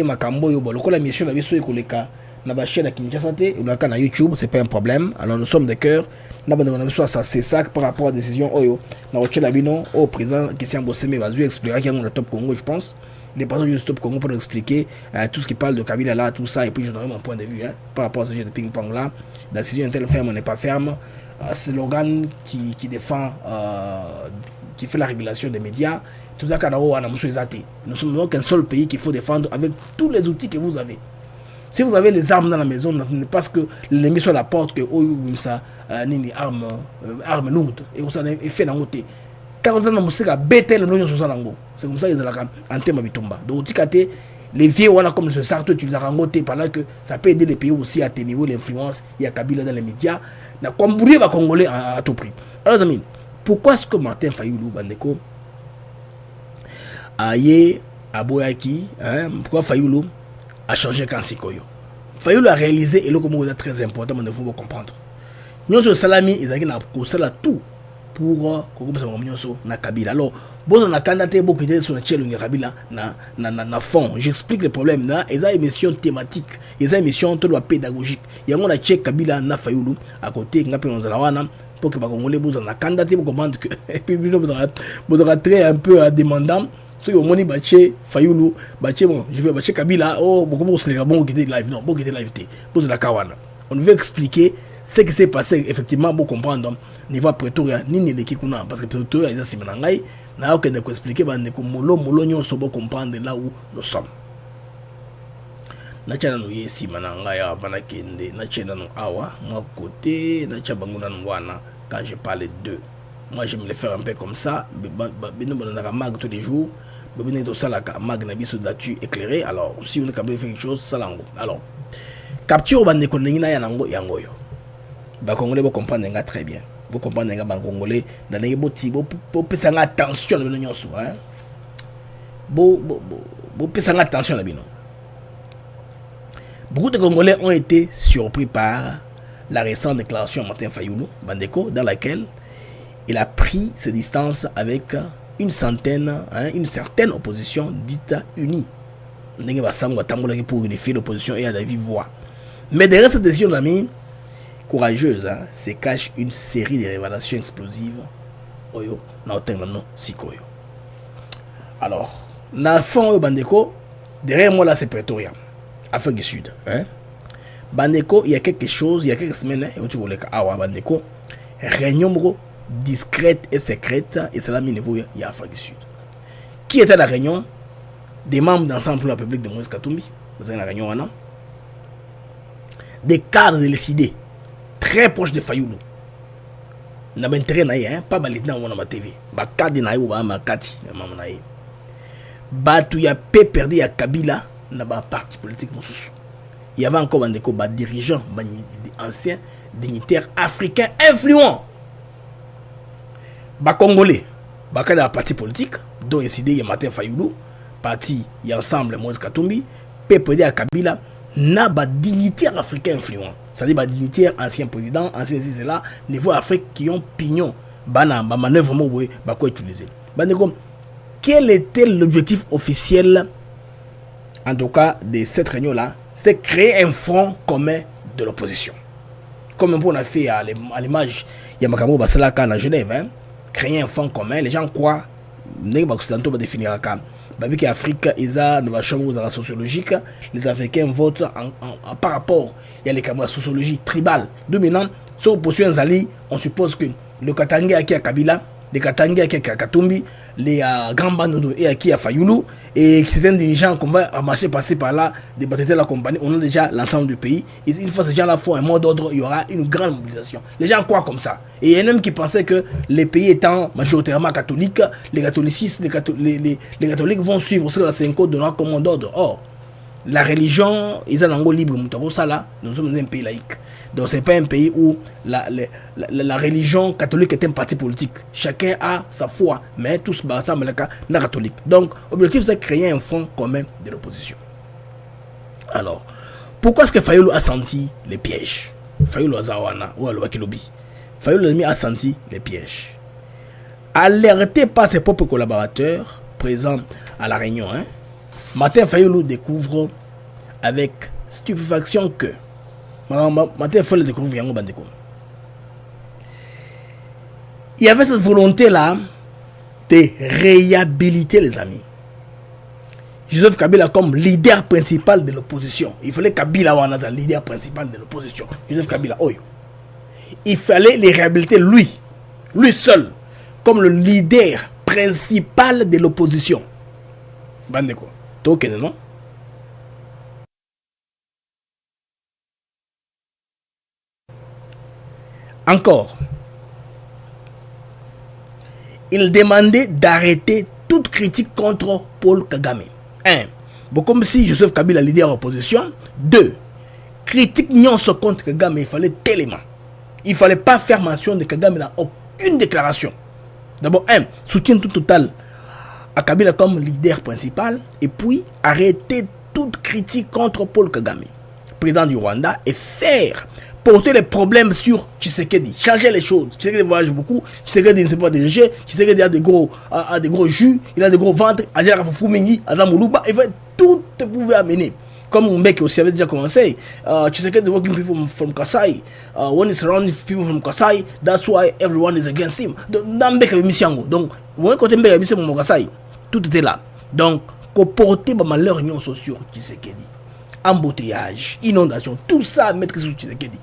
Makambo yo boloko la mission la biso ekoleka na ba chaîne à Kinshasa te ou na YouTube, c'est pas un problème. Alors nous sommes de cœur na bana na ça c'est ça par rapport à la décision oyo na ochela bino au président Christian Bosseme va expliquer qu'il y a le Top Congo, je pense. Il est passé du Top Congo pour nous expliquer tout ce qui parle de Kabila là, tout ça, et puis je donnerai mon point de vue par rapport à ce jeu de ping-pong là. La décision est-elle ferme ou n'est pas ferme? C'est l'organe qui défend qui fait la régulation des médias. Tout ça, nous sommes donc un seul pays qu'il faut défendre avec tous les outils que vous avez. Si vous avez les armes dans la maison, n'est pas parce que l'ennemi sur la porte que ça ni armes lourdes et vous savez fait dans côté. Quand vous avez musique à bêter le nom sur ça, c'est comme ça qu'ils ont en thème bitumba. Donc les vieux voilà comme ce sarto tu les as rangoté pendant que ça peut aider les pays aussi à atténuer l'influence. Il y a Kabila dans les médias. La Cambourie va Congolais à tout prix. Alors amis, pourquoi est-ce que Martin Fayulu Bandeko Aye Aboyaki, hein, pourquoi Fayulu a changé Kansikoyo? Fayulu a réalisé et le comment est très important, mais il faut comprendre. Nous sommes salami, ils ont tout pour na Kabila. Alors, bon on a candidaté beaucoup de sur le Kabila na fond. J'explique le problème là, ils ont une émission thématique, ils ont une émission pédagogique. Il y a un check Kabila na Fayulu à côté ngape nzalawana pour que les Congolais vous en a candidaté pour comprendre que et puis vous aurez très un peu demandant. Si vous avez battu Fayulu, bon, je vais battre Kabila, oh, beaucoup de bon qui était live, non, bon qui était live, pour la Kawana. On veut expliquer ce qui s'est passé, effectivement, pour comprendre, niveau Pretoria, ni les Kikuna, parce que Pretoria, ils ont simanangai, n'a aucun de expliquer, mais que molo, nyon, so bon comprendre là où nous sommes. Nacha nous y simanangai, avant kende, nacha nous awa, moi côté, nacha banguna nwana, quand je parle d'eux. Moi, j'aime le faire un peu comme ça. Je mag tous les jours. Je mag d'actu éclairé. Alors, si on est capable de faire quelque chose, ça l'ango. Alors, capture bande konengina yango yangoyo. Ba Congolais vous comprendre très bien. Vous comprenez ba Congolais dans les boti bo pesa attention le nyonso hein. Bo pesa attention la bino. Beaucoup de Congolais ont été surpris par la récente déclaration de Martin Fayulu Bandeko dans laquelle il a pris ses distances avec une certaine opposition dite unie. Pour unifier l'opposition et à la vive voix. Mais derrière cette décision d'amis courageuse, se cache une série de révélations explosives. Alors, na fond Bandeko, derrière moi là c'est Pretoria, Afrique du Sud. Bandeko, il y a quelque chose, il y a quelques semaines, Bandeko, réunion discrète et secrète, et c'est là niveau il y a Afrique du Sud. Qui était à la réunion? Des membres d'ensemble pour la République de Moïse Katumbi. Vous avez la réunion maintenant. Des cadres de l'ECD, très proches de Fayoulou. N'a pas intérêt, hein? Pas balitina ou ma TV. Ba cadre na ou ma kati, maman naïe. Batu ya pe perdu à Kabila, n'a pas parti politique moussou. Il y avait encore des dirigeants, anciens dignitaires africains influents. Ba Congolais, ba cadre parti politique, dont ECD y a Martin Fayoulou, parti y ensemble Moïse Katumbi, pe perdu à Kabila, n'a pas dignitaires africains influents. C'est-à-dire des dignitaires, anciens présidents, anciens c'est là, niveau Afrique qui ont pignon, bana, manœuvre, bah quoi utiliser. Quel était l'objectif officiel, en tout cas, de cette réunion-là? C'était créer un front commun de l'opposition. Comme on a fait à l'image, il y a Makambo Basalaka à Genève, hein? Créer un front commun, les gens croient, n'est pas occidentaux va définir la cam. Parce qu'Afrique, ils ont dans la chambre sociologique, les Africains votent par rapport, il y a les caméras sociologie tribale. De maintenant, sur l'opposition Zali, on suppose que le Katanga qui a Kabila, les Katanga qui a Katumbi, les Grands Banodo et qui a Fayoulou, et certains des gens qu'on va marcher passer par là, des batailles de la compagnie, on a déjà l'ensemble du pays. Et une fois ces gens-là font un mot d'ordre, il y aura une grande mobilisation. Les gens croient comme ça. Et il y a un homme qui pensait que les pays étant majoritairement catholiques, les catholicistes, les catholiques vont suivre aussi la 5 de leur commande d'ordre. Or, la religion, ils ont un libre, nous sommes un pays laïque. Donc, ce n'est pas un pays où la religion catholique est un parti politique. Chacun a sa foi, mais tous ensemble la catholique. Donc, l'objectif, c'est de créer un front commun de l'opposition. Alors, pourquoi est-ce que Fayoulou a senti les pièges? Fayoulou Azawana ou Alouakilobi. Fayoulou a senti les pièges. Alerté par ses propres collaborateurs présents à la réunion, hein, Martin Fayoulou découvre avec stupéfaction que Martin Fayoulou découvre Yango Bandeko. Il y avait cette volonté-là de réhabiliter les amis. Joseph Kabila comme leader principal de l'opposition. Il fallait Kabila Wanaza, leader principal de l'opposition. Joseph Kabila, oh. Il fallait les réhabiliter lui seul, comme le leader principal de l'opposition. Bandeko. Token, non? Encore, il demandait d'arrêter toute critique contre Paul Kagame. 1. Bon, comme si Joseph Kabila leader de l'opposition. 2. Critique nyonso contre Kagame, il fallait tellement. Il ne fallait pas faire mention de Kagame dans aucune déclaration. D'abord, 1. Soutien tout total à Kabila comme leader principal. Et puis, arrêter toute critique contre Paul Kagame, président du Rwanda, et faire porter les problèmes sur Tshisekedi, changer les choses. Tshisekedi voyage beaucoup, Tshisekedi ne sait pas diriger, Tshisekedi a des gros jus, il a des gros ventres, Azara Fufumingi, Azamuluba, et tout pouvait amener. Comme Mbeki aussi avait déjà commencé, Tshisekedi working people from Kasai, when he's surrounding people from Kasai, that's why everyone is against him. Donc, Mbeki avait mis Siango. Donc, quand Mbeki avait mis Siango Kasai, tout était là. Donc, porter malheur union sociale Tshisekedi. Embouteillage, inondation, tout ça mettre sur Tshisekedi.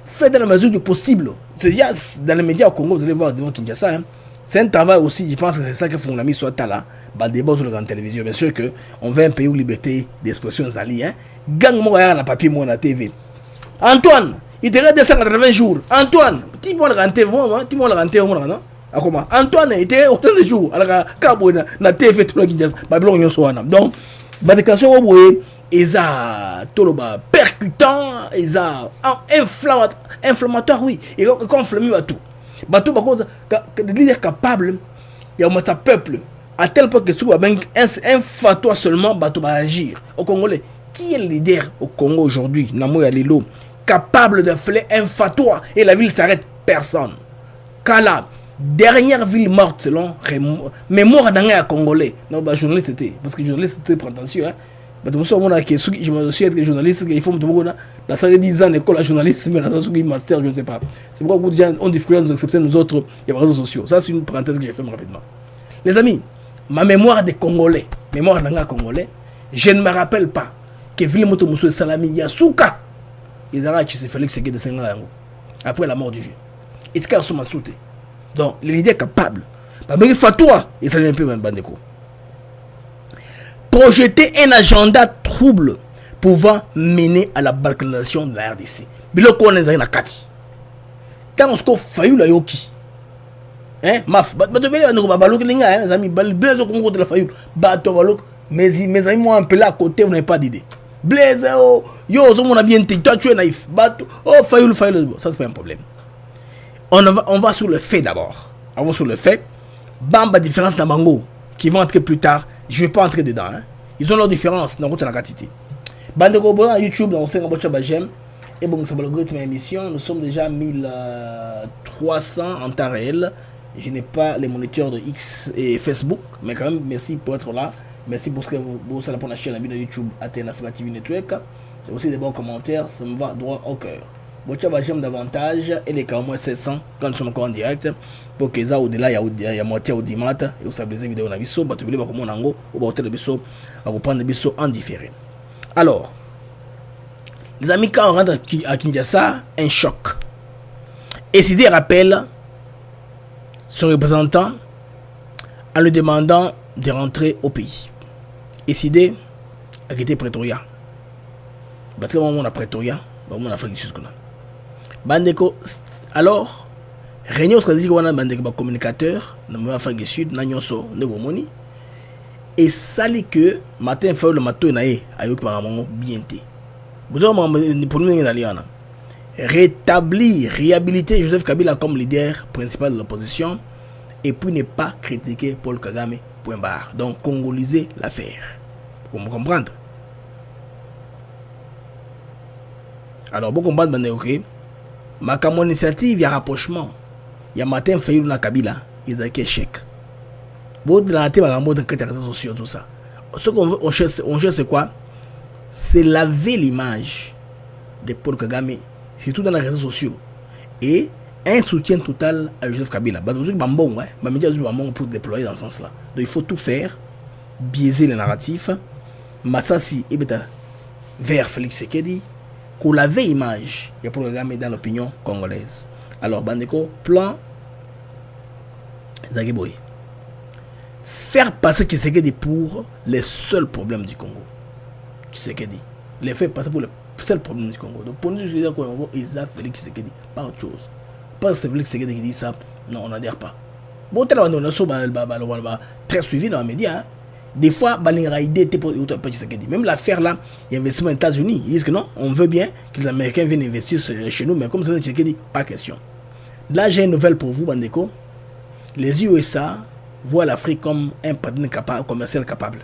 Faites dans la mesure du possible. C'est déjà dans les médias au Congo, vous allez voir devant Kinshasa. Hein. C'est un travail aussi, je pense que c'est ça que font l'ami soit là. Bah, débat sur la télévision. Bien sûr qu'on veut un pays où liberté d'expression s'allie. Hein. Gang moi na papier moi na TV. Antoine, il te reste 280 jours. Antoine, tu peux le rentrer, tu peux le rentrer, non? Antoine, il était autant de jours. Alors, quand na TV tout le Kinshasa, Babylone yon soana. Donc, la déclaration vous voyez. Ils ont toloba percutant, ils ont inflammatoire, oui, ils ont inflammé tout. Bateau par contre, le leader capable, il y a un peuple à tel point que tu as un fatwa seulement, bateau va agir. Au Congolais, qui est le leader au Congo aujourd'hui, Namoya Lilo, capable de faire un fatwa et la ville s'arrête? Personne. Kala, dernière ville morte selon mémoire d'un Congolais. Non, bah journaliste était, parce que journaliste était prétentieux, hein. Je me suis être journaliste, il faut me demander, la salle de 10 ans d'école à journalisme, mais la salle de master, je ne sais pas. C'est pourquoi beaucoup de gens ont difficulté à nous accepter, nous autres, il y a les réseaux sociaux. Ça, c'est une parenthèse que j'ai fait rapidement. Les amis, ma mémoire des Congolais, mémoire d'un Congolais, je ne me rappelle pas que Villemoto Moussou et Salami Yasuka, ils ont arrêté Félix Segué de Sengarango, après la mort du vieux. Et ce qu'ils sont massoutés. Donc, les leaders capables. Mais Fatoua, il s'agit un peu même Bandeko. Projeter un agenda trouble pouvant mener à la balkanisation de la RDC. Biloko on est na kati. Tant qu'on failli la yoki. Hein, maf, bato bele no balok linga hein, mes amis, Blaise au Congo de la failli. Bato balok, mes amis moi un peu là à côté, vous n'avez pas d'idée. Blaise oh, yo, on a bien été, toi tu es naïf. Bato, oh failli, ça c'est pas un problème. On va sur le fait d'abord. Avant sur le fait, bamba différence dans Bango qui vont entrer plus tard. Je vais pas entrer dedans. Hein. Ils ont leur différence dans la quantité. Bandeko bon YouTube dans Senga Bocha Bajem. Et bon, ça va l'algorithme émission. Nous sommes déjà 1300 en temps réel. Je n'ai pas les moniteurs de X et Facebook, mais quand même merci pour être là. Merci pour ce que vous avez pour la chaîne de YouTube Athéna Africa TV Network. Et aussi des bons commentaires, ça me va droit au cœur. Bocha Bajem davantage et les cas au moins 700 quand nous sommes encore en direct. Pour que ça au-delà, il y a moitié au dimat et vous savez les vidéos dans la vidéo, vous pouvez voir comment on a ou vous vidéo à reprendre des vidéos en différé. Alors, les amis, quand on rentre à Kinshasa, un choc. Et Sidé rappelle son représentant en lui demandant de rentrer au pays. Et Sidé a quitté Pretoria. Parce que on a Pretoria, on a fait quelque chose. Bandeko, alors, réunion stratégique, on a Bandeko communicateur, on a fait quelque chose, on a nyonso, on et ça dit que matin fait le matin naé ayoki mamango bien té. Pour nous rétablir, réhabiliter Joseph Kabila comme leader principal de l'opposition et puis ne pas critiquer Paul Kagame. Point barre. Donc congoliser l'affaire. Vous me comprendre? Alors beaucoup comprendre ben ok. Ma comme initiative il y a rapprochement. Il y a matin fait na Kabila, ils ont échec. Bon de la tête ma mode de réseaux sociaux tout ça. Ce qu'on veut on cherche c'est quoi? C'est laver l'image de Paul Kagame, surtout dans les réseaux sociaux, et un soutien total à Joseph Kabila. Pour déployer dans ce sens-là. Donc il faut tout faire, biaiser les narratifs, Massassi et Beta vers Félix Tshisekedi, qu'on laver l'image de Paul Kagame dans l'opinion congolaise. Alors, Bandeko, plan Zagiboy. Faire passer Tshisekedi pour les seuls problèmes du Congo. Tshisekedi. Les faire passer pour le seul problème du Congo. Donc pour nous, je veux dire qu'on va Isa Félix Tshisekedi, pas autre chose. Pas c'est Félix Tshisekedi qui dit ça, non, on n'adhère pas. Bon, on a très suivi dans les médias. Des fois, idée était pour Tshisekedi. Même l'affaire là, il y a investissement aux États-Unis. Ils disent que non, on veut bien que les Américains viennent investir chez nous, mais comme c'est Tshisekedi, pas question. Là, j'ai une nouvelle pour vous, Bandeko. Les USA voient l'Afrique comme un partenaire commercial capable.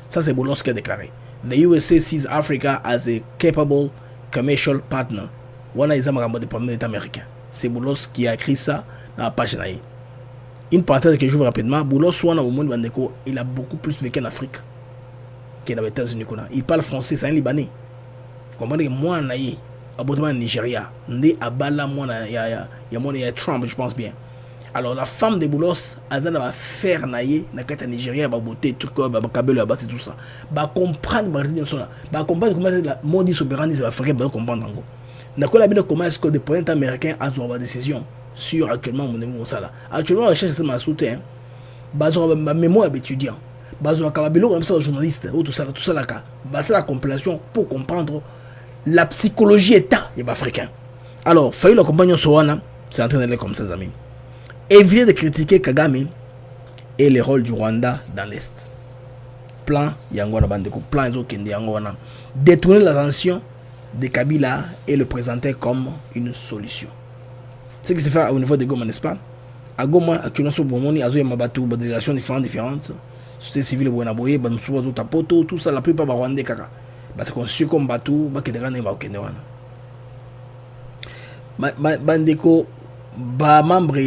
Ça, c'est Boulos qui a déclaré. The USA sees Africa as a capable commercial partner. Voilà les États américains. C'est Boulos qui a écrit ça dans la page naïe. Une parenthèse que j'ouvre rapidement. Boulos, il a beaucoup plus vécu en Afrique que dans les États-Unis. Il parle français, c'est un Libanais. Vous comprenez que moi, naïe, abonnement au Nigeria, né à Bala, il y a Trump, je pense bien. Alors la femme de Boulos, elle va faire naïe, na kata Nigeria, ba beauté, truc ba kabelo ba c'est tout ça. Ba comprendre ba comprendre comment la mode souverainiste va faire ba comprendre ngo. Na ko la bien comment est-ce que des présidents américains a des décisions sur actuellement mon ça là. Actuellement recherche c'est ma soutien. Ba zo ba mémoire d'étudiant. Ba zo ka babelo comme ça journaliste ou tout ça là ka. Ba c'est la compilation pour comprendre la psychologie état et africain. Alors, faille le compagnon Soana, c'est en train d'aller comme ça les amis. Éviter de critiquer Kagame et le rôle du Rwanda dans l'Est. Plan Yangwana Bandeko, plan Ezokende Yangwana. Détourner l'attention de Kabila et le présenter comme une solution. Ce qui se fait au niveau de Goma, n'est-ce pas? À Goma, actuellement, sur Bomoni, Azo Yamabatu, délégations différentes, société civile, Bonaboye, Bansouazo Tapoto, tout ça, la plupart de Rwanda Kaka. Parce qu'on suit comme Batou, Bakedera et Bakendewana. Bandeko, ba membre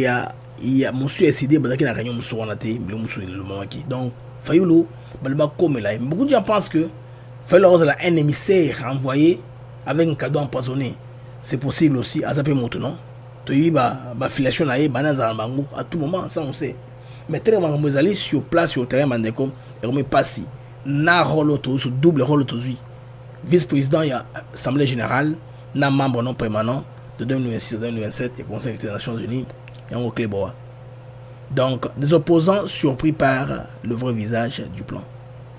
il y a monsieur décidé que la réunion monsieur le moment qui donc Fayulu balba comme là beaucoup de gens pensent que Fayulu a un émissaire envoyé avec un cadeau empoisonné. C'est possible aussi à zaper maintenant to yi ba filiation là banana bango à tout moment ça on sait mais très bien vous allez sur place sur terrain Bandeko et on met pas si na rôle sur double rôle autour vice-président il y a assemblée générale na membre non permanent de 2026 à 2027 et Conseil des Nations Unies et on clé bois Donc, des opposants surpris par le vrai visage du plan.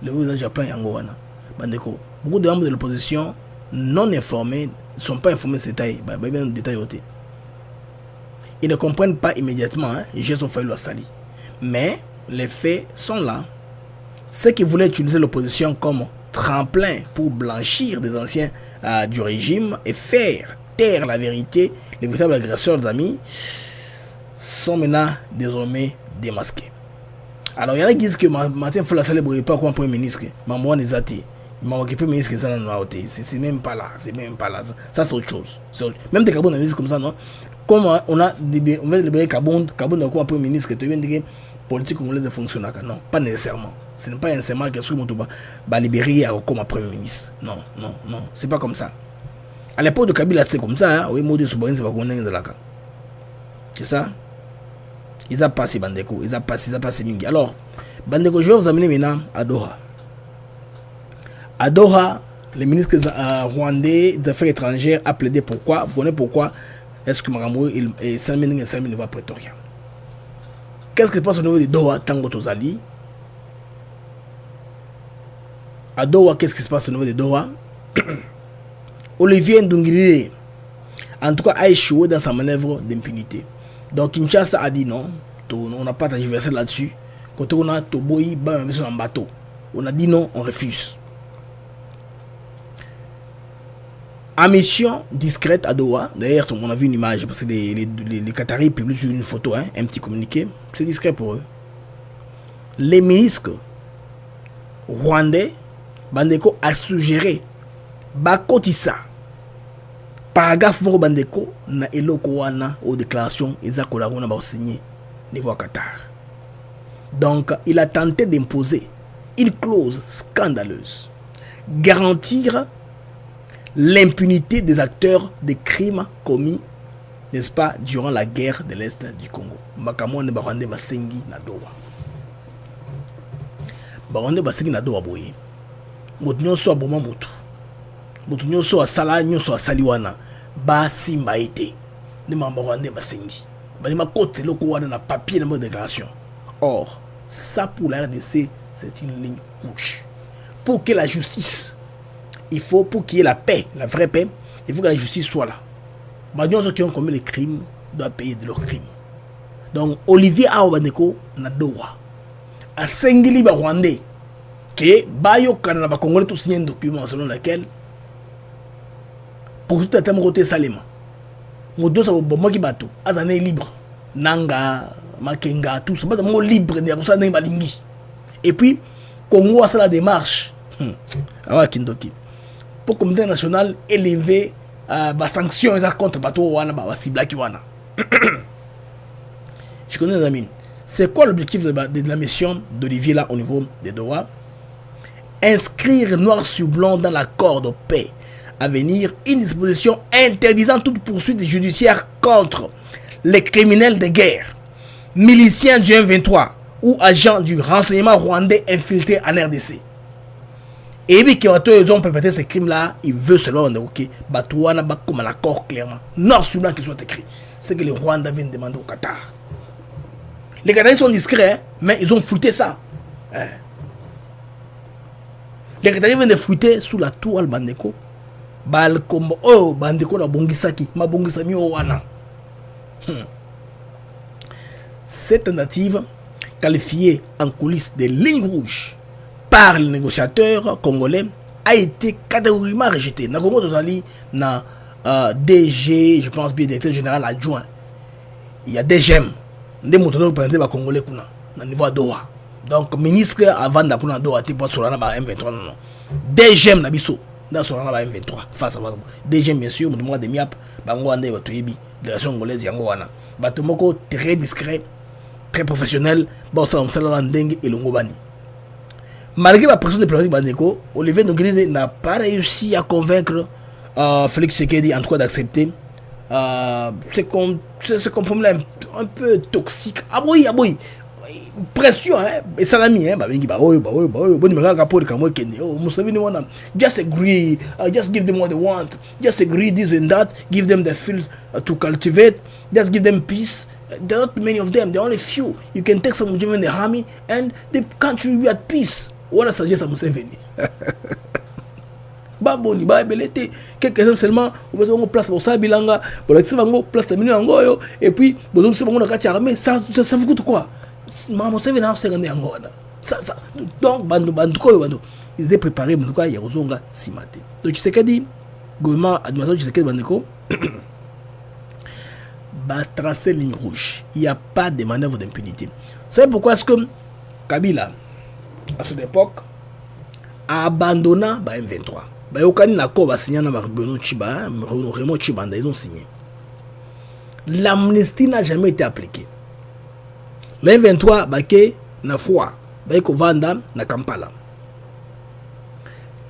Le vrai visage du plan Yangoana. Bandeko. Beaucoup de membres de l'opposition non informés ne sont pas informés de ces détails. Ils ne comprennent pas immédiatement, j'ai son failli sali. Mais les faits sont là. Ceux qui voulaient utiliser l'opposition comme tremplin pour blanchir des anciens du régime et faire taire la vérité, les véritables agresseurs des amis, sont maintenant désormais démasqués. Alors il y en a qui disent que Martin il faut la célébrer pas comme Premier ministre. Maman les athées. Il m'a Premier ministre ça c'est même pas là. C'est même pas là. Ça c'est autre chose. Même des Cabones disent comme ça, non? Comme on va libérer Caboune comme Premier ministre que tu viens de dire politique congolaise fonctionne. Non, pas nécessairement. Ce n'est pas nécessairement que ce qu'on va libérer comme Premier ministre. Non. C'est pas comme ça. À l'époque de Kabila c'est comme ça. Oui, Modi Soubarin c'est pas qu'on est là. C'est ça. Ils ont passé Bandeko, ils ont passé Mingi. Alors, Bandeko, je vais vous amener maintenant à Doha. À Doha, le ministre rwandais des Affaires étrangères a plaidé pourquoi. Vous connaissez pourquoi est-ce que Maramou et Salmin ne va à Pretoria? Qu'est-ce qui se passe au niveau de Doha, Tango Tozali? À Doha, qu'est-ce qui se passe au niveau de Doha? Olivier Ndungiri, en tout cas, a échoué dans sa manœuvre d'impunité. Donc Kinshasa a dit non, on n'a pas tergiversé là-dessus. Quand on a Toboyi, en bateau, on a dit non, on refuse. En mission discrète à Doha, d'ailleurs on a vu une image parce que les Qataris publient une photo, un petit communiqué, c'est discret pour eux. Les ministres rwandais, Bandeko a suggéré Bakotissa. Paragraphe moko Bandeko na eloko wana aux déclarations ezako wana ba signé niveau à Qatar. Donc il a tenté d'imposer une clause scandaleuse, garantir l'impunité des acteurs des crimes commis, n'est-ce pas, durant la guerre de l'Est du Congo. Makamone Barande Basengi na Doha. Barande Basengi na Doha boye. Motunyo so aboma mutu. Motunyo so asala nyoso asali wana ba simba ete. Ne Barande Basengi. Bani makote loko wana na papier na déclaration. Or, ça pour la RDC, c'est une ligne rouge. Pour que la justice, il faut, pour qu'il y ait la paix, la vraie paix, il faut que la justice soit là. Les gens qui ont commis les crimes doivent payer de leurs crimes. Donc, Olivier Aobaneko na Doha. A Sengili Rwandais, que Bayo Kanana Congolais tout signé un document selon lequel, pour tout un côté Salema, Modo sa bomba qui bateau, Azane libre, Nanga, Makenga, tout ça, pas libre, ça n'est pas lingi. Et puis, Congo a fait la démarche. Ah, Kindoki. Pour que le comité national élever les sanctions contre les bateaux qui ciblent. Je connais les amis. C'est quoi l'objectif de la mission d'Olivier là au niveau des Doha? Inscrire noir sur blanc dans l'accord de paix à venir une disposition interdisant toute poursuite judiciaire contre les criminels de guerre, miliciens du M23 ou agents du renseignement rwandais infiltrés en RDC. Et puis, quand ils ont perpétré ces crimes-là, ils veulent seulement que Batouana bat comme un accord clairement, noir sur blanc qui soit écrit. C'est que les Rwandais viennent demander au Qatar. Les Qataris sont discrets, mais ils ont fouetté ça. Les Qataris viennent de fouetter sous la tour al Bandeko. Balkombo, oh, Bandeko na Bongisaki, ma Bongisami Owana. Cette tentative, qualifiée en coulisses de ligne rouge par les négociateurs congolais, a été catégoriquement rejetée. Dans Congo Tozali, na DG, je pense bien, directeur général adjoint, il y a DGM, des moutons représentés par Congolais kuna, na niveau Doha. Donc, ministre avant d'apprendre Doha, tu peux sur la M23, non. DGM Nabiso, dans sur la M23, face à DGM, bien sûr, mouvement de MIAP, Bango Ande, Batoyebi, délégation congolaise, Yangoana. Batomoko, très discret, très professionnel, Bossa Msalandengue et Longobani. Malgré la pression diplomatique Bandeko, Olivier Ndungiri n'a pas réussi à convaincre Félix Tshisekedi en tout cas d'accepter ce compromis-là un peu toxique. Ah oui, pression, hein, et salami, hein, just agree, just give them what they want, just agree this and that, give them the field to cultivate, just give them peace, there are not many of them. There are only few. You can take some of them in the army and the country will be at peace. What I suggest à Museveni. Baboni, belete. Quelques-uns seulement, vous avez une place pour ça, bilanga. Pour la place de milieu angoyo. Et puis, vous avez une carte armée. Ça vous coûte quoi? Museveni a 50 ans. Donc, ils étaient préparés, mais en tout cas, il y a Rozonga Simate. Donc, Tshisekedi, gouvernement, administration Tshisekedi Bandeko, va tracer ligne rouge. Il n'y a pas de manœuvre d'impunité. C'est pourquoi est-ce que Kabila, à cette époque, a abandonné M23. Il y a un signé Raymond Chibanda, ils ont signé. L'amnistie n'a jamais été appliquée. Le M23, Baké, na foi, Baké Vanda, na Kampala.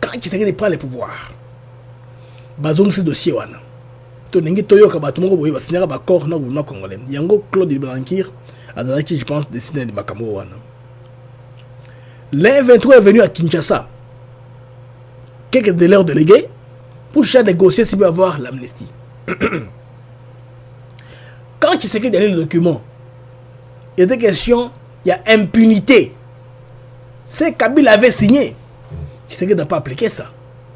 Quand Tshisekedi prend le pouvoir, bazong ce dossier wana. Tonengi toyoka batumongo boye basinera ba corps na gouvernement congolais. Yango Claude Blanquir azalaki je pense dessiner de makambo wana. Le 23 est venu à Kinshasa. Quelques de leurs délégués pour chercher à négocier s'il peut avoir l'amnistie. Quand Tshisekedi a lu le document, il y a des questions, il y a impunité. C'est Kabila avait signé. Tshisekedi n'a pas appliqué ça.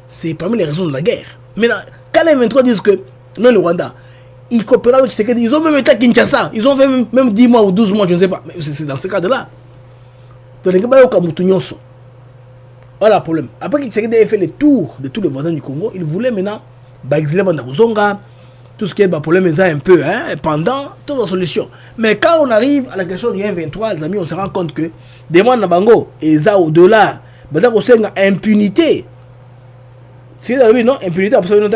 C'est parmi les raisons de la guerre. Maintenant, quand les 23 disent que, même le Rwanda, ils coopèrent avec Tshisekedi, ils ont même été à Kinshasa. Ils ont fait même 10 mois ou 12 mois, je ne sais pas. Mais c'est dans ce cadre-là. Donc, les gars, voilà le problème. Après que Tshisekedi ait fait le tour de tous les voisins du Congo, il voulait maintenant exiler Bandaruzonga, tout ce qui est problème, ils ont un peu, pendant toute la solution. Mais quand on arrive à la question du 1-23, les amis, on se rend compte que des mois de Bango, et ça au-delà, maintenant on sait impunité. C'est dans le non, impunité, absolument.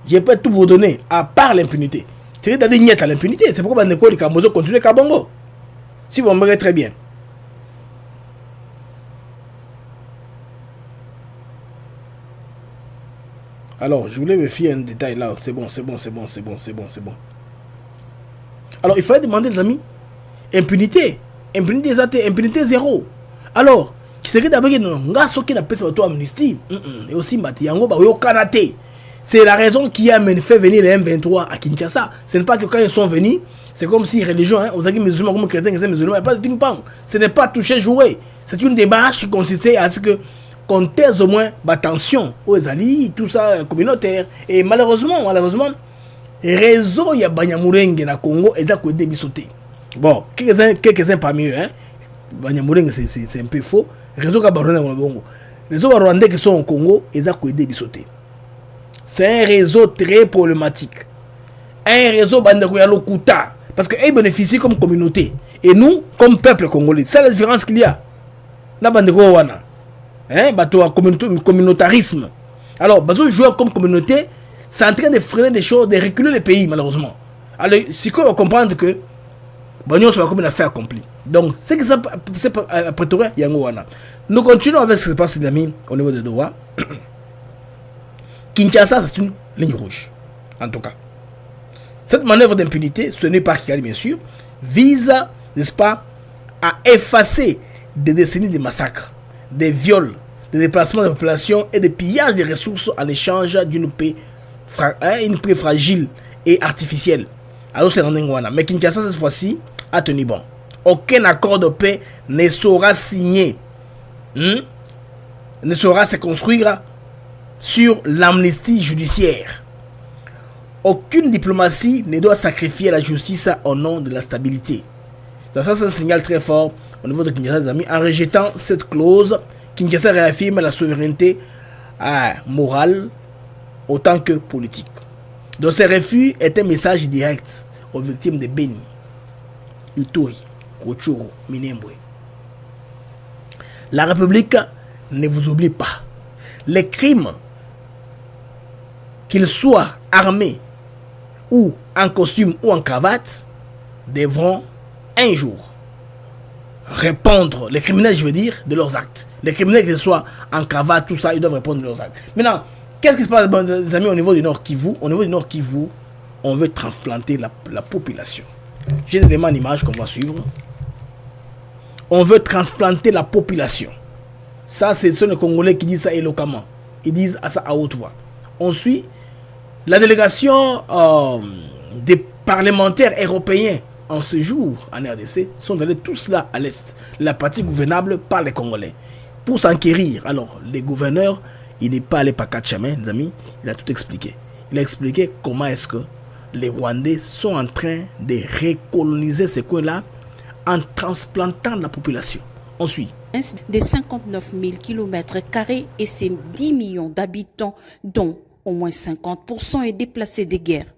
Je peux tout vous donner, à part l'impunité. C'est d'aller niette à l'impunité. C'est pourquoi Bandeko et Kamozo continuent Kabongo. Si vous me très bien. Alors, je voulais me fier un détail là. C'est bon. Alors, il fallait demander, les amis, impunité. Impunité zéro. Alors, qui serait d'abord qui n'a pas fait amnistie. Et aussi, Matiyango, Kanate. C'est la raison qui a fait venir les M23 à Kinshasa. Ce n'est pas que quand ils sont venus, c'est comme si religion, aux amis musulmans, comme chrétiens, les musulmans, il n'y a pas de ping-pong. Ce n'est pas toucher, jouer. C'est une démarche qui consistait à ce que qu'on taise au moins attention aux alliés, tout ça communautaire. Et malheureusement, réseau ya Banyamulenge na Congo et ça que des bisoté. Bon, quelques-uns parmi eux, Banyamulenge c'est un peu faux. Réseau Kabarona na Bongo. Les autres Rwandais qui sont au Congo et ça que des bisoté. C'est un réseau très problématique. Un réseau Bandeko ya Lokuta parce que ils bénéficient comme communauté et nous comme peuple congolais. C'est la différence qu'il y a. La Bandeko wana. Communautarisme. Alors, bazo jouer comme communauté, c'est en train de freiner des choses, de reculer les pays, malheureusement. Alors, si on va comprendre que Bagnon soit comme une affaire accomplie. Donc, c'est que ça, c'est à Pretoria, Yangowana. Nous continuons avec ce qui se passe au niveau de Doha. Kinshasa, c'est une ligne rouge, en tout cas. Cette manœuvre d'impunité, ce n'est pas Kigali, bien sûr, vise, n'est-ce pas, à effacer des décennies de massacres, des viols, des déplacements de population et des pillages des ressources en échange d'une paix fragile et artificielle. Alors c'est Rwanda. Mais Kinshasa cette fois-ci a tenu bon. Aucun accord de paix ne sera signé, ne saura se construire sur l'amnistie judiciaire. Aucune diplomatie ne doit sacrifier la justice au nom de la stabilité. Ça c'est un signal très fort au niveau de Kinshasa, les amis. En rejetant cette clause, Kinshasa réaffirme la souveraineté morale autant que politique. Donc ce refus est un message direct aux victimes de Beni, Ituri, Rutshuru, Minembwe. La République ne vous oublie pas. Les crimes, qu'ils soient armés ou en costume ou en cravate, devront un jour répondre, les criminels je veux dire, de leurs actes. Les criminels, que ce soit en cravate, tout ça, ils doivent répondre de leurs actes. Maintenant, qu'est-ce qui se passe, les amis, au niveau du Nord Kivu? Au niveau du Nord Kivu, on veut transplanter la population. J'ai des éléments en image qu'on va suivre. On veut transplanter la population. Ça, ce sont les Congolais qui disent ça éloquemment. Ils disent ça à haute voix. On suit la délégation des parlementaires européens en ce jour en RDC sont allés tous là à l'est, la partie gouvernable par les Congolais, pour s'enquérir. Alors, les gouverneurs, il n'est pas allé par quatre chemins, les amis, il a tout expliqué. Il a expliqué comment est-ce que les Rwandais sont en train de recoloniser ces coins-là en transplantant la population. On suit. Des 59 000 km² et ses 10 millions d'habitants, dont au moins 50% est déplacé des guerres.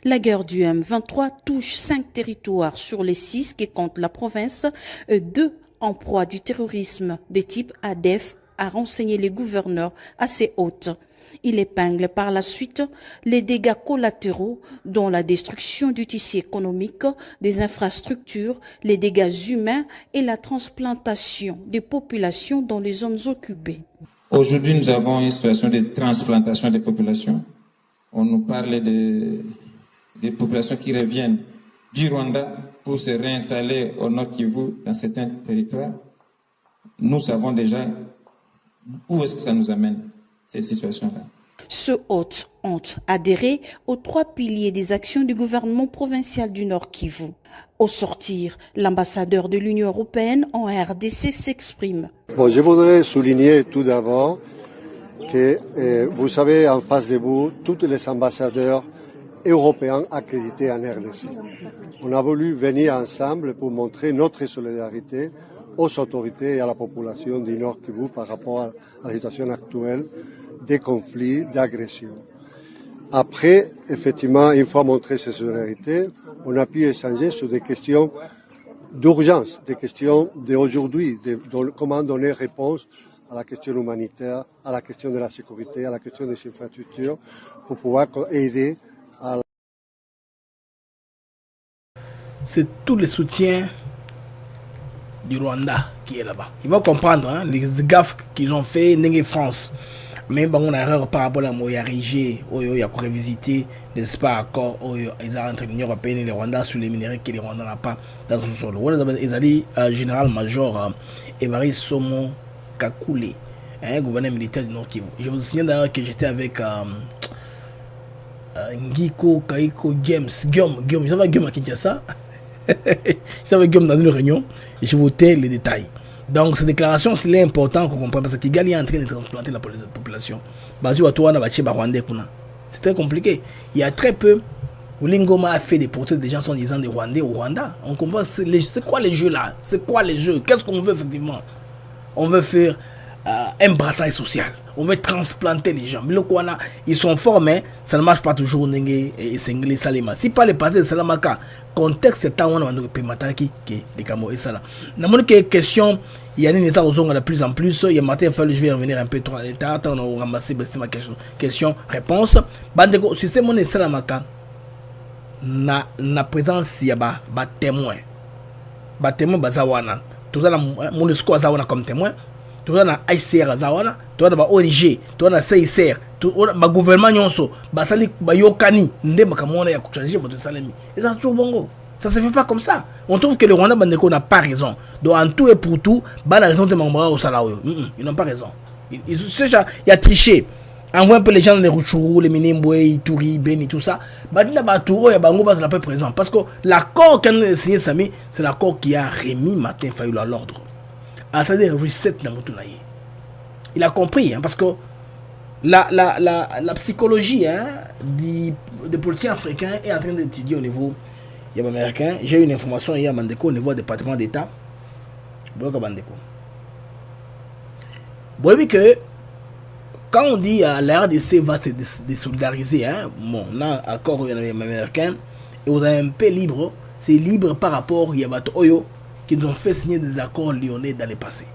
La guerre du M23 touche 5 territoires sur les 6 qui comptent la province, 2 en proie du terrorisme de type ADF, a renseigné les gouverneurs assez hautes. Il épingle par la suite les dégâts collatéraux, dont la destruction du tissu économique, des infrastructures, les dégâts humains et la transplantation des populations dans les zones occupées. Aujourd'hui, nous avons une situation de transplantation des populations. On nous parle des populations qui reviennent du Rwanda pour se réinstaller au Nord Kivu dans certains territoires. Nous savons déjà où est-ce que ça nous amène, cette situation-là. Ceux hôtes ont adhéré aux 3 piliers des actions du gouvernement provincial du Nord Kivu. Au sortir, l'ambassadeur de l'Union européenne en RDC s'exprime. Bon, je voudrais souligner tout d'abord que vous savez, en face de vous, tous les ambassadeurs européens accrédités en RDC. On a voulu venir ensemble pour montrer notre solidarité aux autorités et à la population du Nord Kivu par rapport à la situation actuelle des conflits, d'agressions. Après, effectivement, une fois montré ces solidarités, on a pu échanger sur des questions d'urgence, des questions d'aujourd'hui, comment donner réponse à la question humanitaire, à la question de la sécurité, à la question des infrastructures, pour pouvoir aider à... C'est tout le soutien du Rwanda qui est là-bas. Ils vont comprendre hein, les gaffes qu'ils ont fait, Nengue France. Même si on a erreur par rapport à Moyarigé, il y a encore visité, n'est-ce pas, accord, ils ont entre l'Union européenne et les Rwandais sur les minéraux que les Rwandais n'ont pas dans son sol. Ils ont dit, général-major Évariste Somo Kakule, gouverneur militaire du Nord Kivu. Je vous signale d'ailleurs que j'étais avec Ngiko Kaiko Guillaume, vous savez Guillaume à Kinshasa. J'avais Guillaume dans une réunion et je vous tais les détails. Donc cette déclaration c'est important qu'on comprenne parce que Kigali est en train de transplanter la population. C'est très compliqué. Il y a très peu où Lingoma a fait des portraits des gens sont disant des Rwandais au Rwanda. On comprend c'est quoi les jeux là? C'est quoi les jeux? Qu'est-ce qu'on veut effectivement? On veut faire un brassage social. On veut transplanter les gens. Mais ils sont forts, mais ça ne marche pas toujours. Et Senglé Salima. Si pas les passés de Salamaka, contexte est on a des mataki qui les camo et ça là. N'a que question, il y a une état aux de plus en plus. Il y a matin, je vais revenir un peu trop tard. On a ramassé ma question, réponse. Bandeko, système on est Salamaka. Na présence il y a ba témoin. Ba témoin bazawana. Tout ça la MONUSCO azawana comme témoin. Tout ça na ICR azawana, tout ça na ONG, tout ça na CICR, tout ça na gouvernement nyonso, basali bayokani, nde makamona ya kuchanger bato salami. Et ça toujours bongo. Ça se fait pas comme ça. On trouve que le Rwanda bandeko n'a pas raison. Donc en tout et pour tout, ba la raison de mambra au salario. Ils n'ont pas raison. Il y a triché. Envoie un peu les gens dans les Ruchuru, les Minembwe, Ituri, Beni, tout ça. Badina Baturo et Bango Bas la peu présent. Parce que l'accord qu'on a signé Sami, c'est l'accord qui a remis Martin Fayulu à l'ordre. C'est-à-dire reset na mutunaye. Il a compris hein, parce que la psychologie hein, des politiciens africains est en train d'étudier au niveau américain. J'ai eu une information hier à Bandeko au niveau du département d'État. Boka Bandeko. Vous voyez que quand on dit la RDC va se désolidariser, hein, bon, là, accord américain, et vous avez un peu libre, c'est libre par rapport à Yabato Oyo, qui nous ont fait signer des accords lyonnais dans le passé.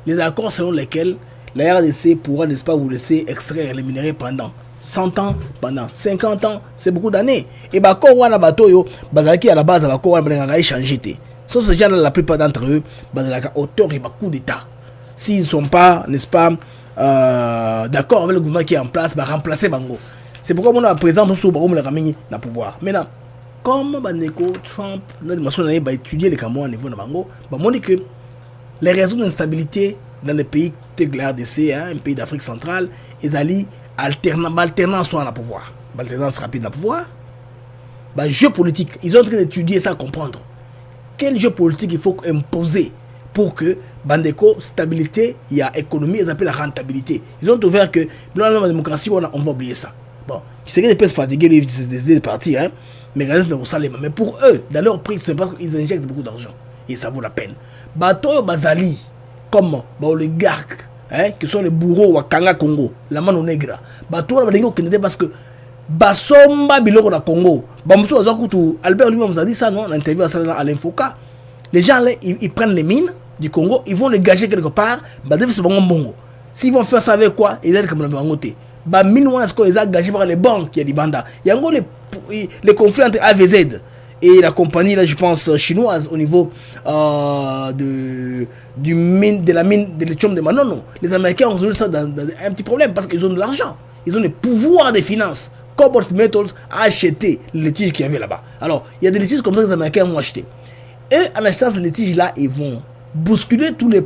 Les accords selon lesquels la RDC pourra, n'est-ce pas, vous laisser extraire les minéraux pendant 100 ans, pendant 50 ans, c'est beaucoup d'années. Et bah, quand on a Batoyo, Bazaki à la base, on a changé. Sauf ces gens-là, la plupart d'entre eux, Bazalaka, auteur et coup d'État. S'ils ne sont pas, n'est-ce pas, d'accord avec le gouvernement qui est en place, bah, remplacer Bango. C'est pourquoi on a présent sur le pouvoir. Maintenant, comme Bandeko, Trump, va étudier les Cameroun au niveau de Bango, on dit que les raisons d'instabilité dans les pays de la RDC, un pays d'Afrique centrale, ils allaient alternance dans le pouvoir. Alternance rapide dans le pouvoir. bah, jeu politique. Ils sont en train d'étudier ça, comprendre. Quel jeu politique il faut imposer pour que Bandeko, stabilité, il y a économie, ils appellent la rentabilité. Ils ont ouvert que dans la démocratie, on va oublier ça. Bon, je sais qu'ils peuvent se fatiguer, ils décident de partir, hein. Mécanisme au salaire. Mais pour eux, dans leur prix, c'est parce qu'ils injectent beaucoup d'argent. Et ça vaut la peine. Bato Bazali, comme oligarques, hein, qui sont les bourreaux à Kanga Congo, la mano negra. Bato au Canada parce que Basomba Biloko na Congo. Albert lui-même vous a dit ça, non? L'interview à l'Infoca. Les gens, là, ils prennent les mines du Congo, ils vont les gager quelque part. S'ils vont faire ça avec quoi? Ils aident comme le bangoté. Mine, ils ont gagé par les banques, il y a des bandas. Il y a encore les conflits entre AVZ et la compagnie, là, je pense, chinoise au niveau de la mine de lithium de Manono. Les Américains ont résolu ça dans un petit problème parce qu'ils ont de l'argent. Ils ont le pouvoir des finances. Cobalt Metals a acheté les litiges qu'il y avait là-bas. Alors, il y a des litiges comme ça que les Américains ont acheté. Et en achetant ces litiges-là, ils vont bousculer tous les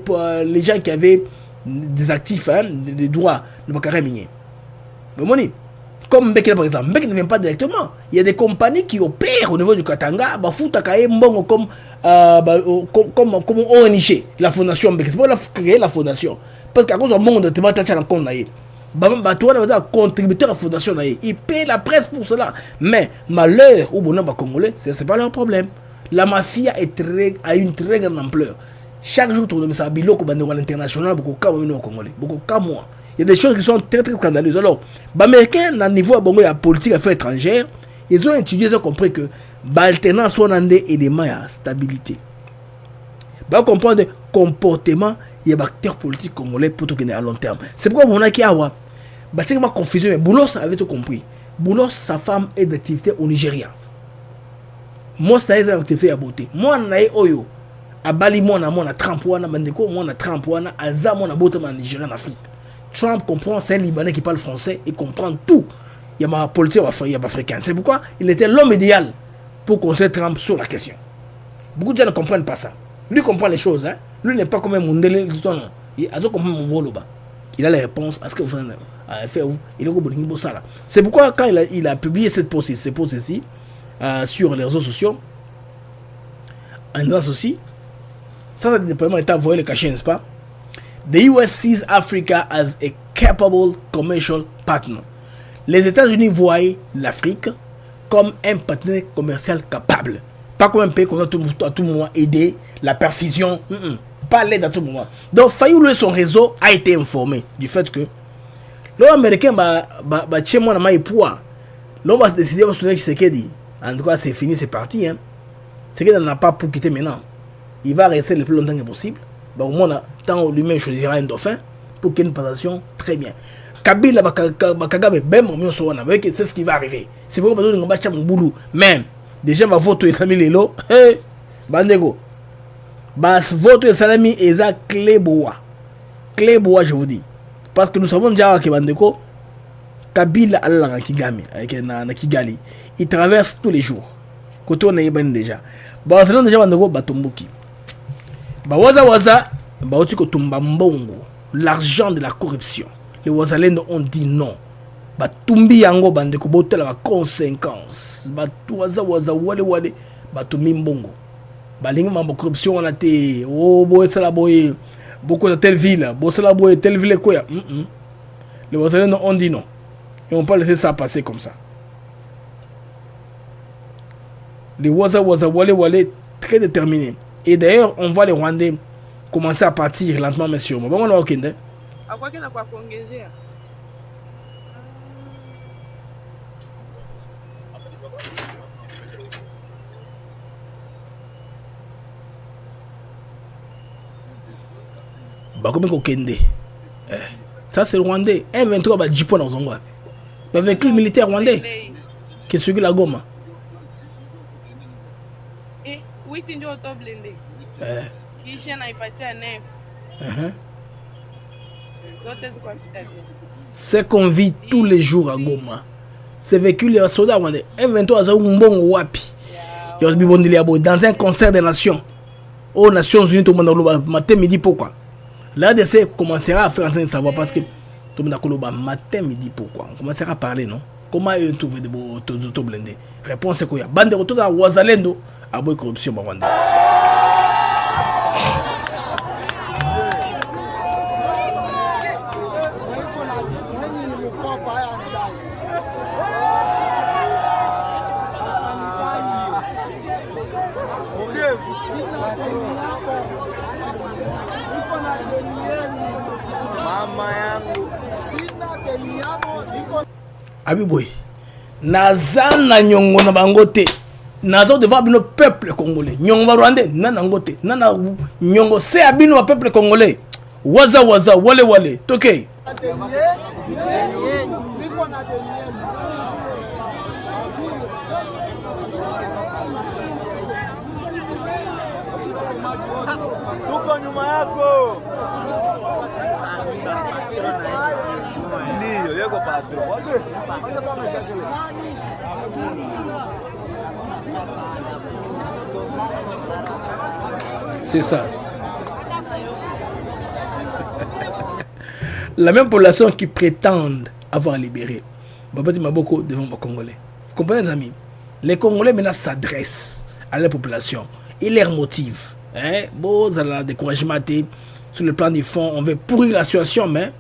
gens qui avaient des actifs, hein, des droits de Bakara minier. Mais moni, comme Mbeki par exemple, Mbeki ne vient pas directement. Il y a des compagnies qui opèrent au niveau du Katanga, comme ONG, la fondation Mbeki. C'est pas créer la fondation. Parce qu'à cause du monde de Tébata, contributeur à la fondation, ils paient la presse pour cela. Mais malheur au bonheur congolais, c'est pas leur problème. La mafia a une très grande ampleur. Chaque jour, on a biloko à l'international, beaucoup de cas congolais, beaucoup de cas moi. Il y a des choses qui sont très très scandaleuses. Alors, les Américains, à niveau de la politique affaires étrangères, ils ont étudié, ils ont compris que l'alternance soit un des éléments de stabilité. Ils comprendre le comportement des acteurs politiques congolais pour tout à long terme. C'est pourquoi on a qui a une confusion. Mais Boulos avait tout compris. Boulos, sa femme, est d'activité au Nigeria. Moi, ça est d'activité à beauté. Moi, je suis Oyo. À Bali, moi, je suis Trump, moi, je suis Trump, à Za, moi, je suis Nigeria en Afrique. Trump comprend, c'est un Libanais qui parle français, il comprend tout. Il y a ma politique africaine. C'est pourquoi il était l'homme idéal pour conseiller Trump sur la question. Beaucoup de gens ne comprennent pas ça. Lui comprend les choses. Hein. Lui n'est pas comme un Mundele. Il a les réponses à ce que vous faites. Il est ça. C'est pourquoi quand il a publié ces posts ici sur les réseaux sociaux, en disant ceci, ça c'est le déploiement d'État, vous voyez le cachet, n'est-ce pas? The US sees Africa as a capable commercial partner. Les États-Unis voient l'Afrique comme un partenaire commercial capable. Pas comme un pays qu'on doit à tout moment aider, la perfusion, pas l'aide à tout moment. Donc, Fayoulou et son réseau a été informé du fait que l'Américain va chez moi dans ma poids. L'on va se décider de se Tshisekedi. En tout cas, c'est fini, c'est parti. Hein. Tshisekedi n'en a pas pour quitter maintenant. Il va rester le plus longtemps que possible. Au moins, tant lui-même choisira un dauphin pour qu'il y ait une passation très bien. Kabila Bakagabe, c'est ce qui va arriver. C'est pourquoi on va faire mon boulot. Même, déjà, ma vote est Sami Lelo. Hey, Bandego. Votre salami est à Cléboa. Cléboa, je vous dis. Parce que nous savons déjà que Bandeko, Kabila Allah Kigali, il traverse tous les jours. Côté on est déjà. Barcelone déjà Bandeko Batomboki. Waza, l'argent de la corruption. Les Wazalènes ont dit non. Batumbi yango bandeko botela ba conséquence. Waza wale batumbi mbongo. Balingi mambo corruption on a été boy sala boy beaucoup de telle ville, bo sala boy telle ville quoi. Les Wazalènes ont dit non. Et on peut pas laisser ça passer comme ça. Les Waza wale très déterminés. Et d'ailleurs, on voit les Rwandais commencer à partir lentement mais sûrement. Bon, on a aucun. À quoi qu'il n'a pas congésé? Bah, comme Kokende. Ça, c'est le Rwandais. M23, bah, Jipon dans Zongo. Bah, véhicule militaire rwandais. Qui est sur la gomme. Oui, tu es au top blindé. Qui est à neuf. C'est qu'on vit tous les jours à Goma. Ces véhicules, les soldats rwandais. M23 a un bon wapi. Dans un concert des nations. Aux Nations Unies, tout le monde matin, midi, pourquoi? L'ADC commencera à faire entendre savoir parce que tout le monde matin, midi, pourquoi? On commencera à parler, non? comment ils trouvent des autos blindés? Réponse c'est quoi? Bande de retour à Wazalendo, à boy corruption Rwanda. Abiboy, naza na nyongo na bangote, naza devant bino peuple congolais, nyongo rwandais, nana ngote, nana nyongo c'est abino peuple congolais, waza waza, wale wale, toke. Tuko nyuma yako. Ndio yego patron. C'est ça. La même population qui prétendent avoir libéré Babati Maboko devant les Congolais. Vous comprenez les amis? Les Congolais maintenant s'adressent à la population. Ils les motivent. Bon, ça a la découragement sur le plan du fond. On veut pourrir la situation, mais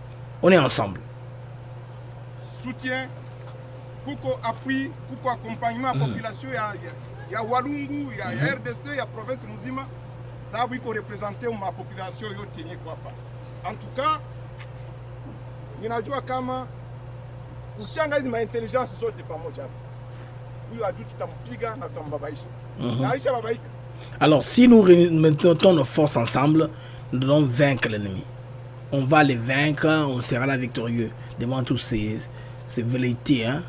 on est ensemble. Soutien, kuko appui, kuko accompagnement à la population. Il y a Walungu, il y a RDC, il y a province Muzima. Ça a représenté ma population. En tout cas, ninajua kama ushanga hizi intelligence zote pamoja. Huyo adui tutampiga na tutambabaisha. Na alisha babaika. Alors, si nous mettons nos forces ensemble, nous devons vaincre l'ennemi. On va les vaincre, on sera là victorieux devant tous ces velléités. Hein?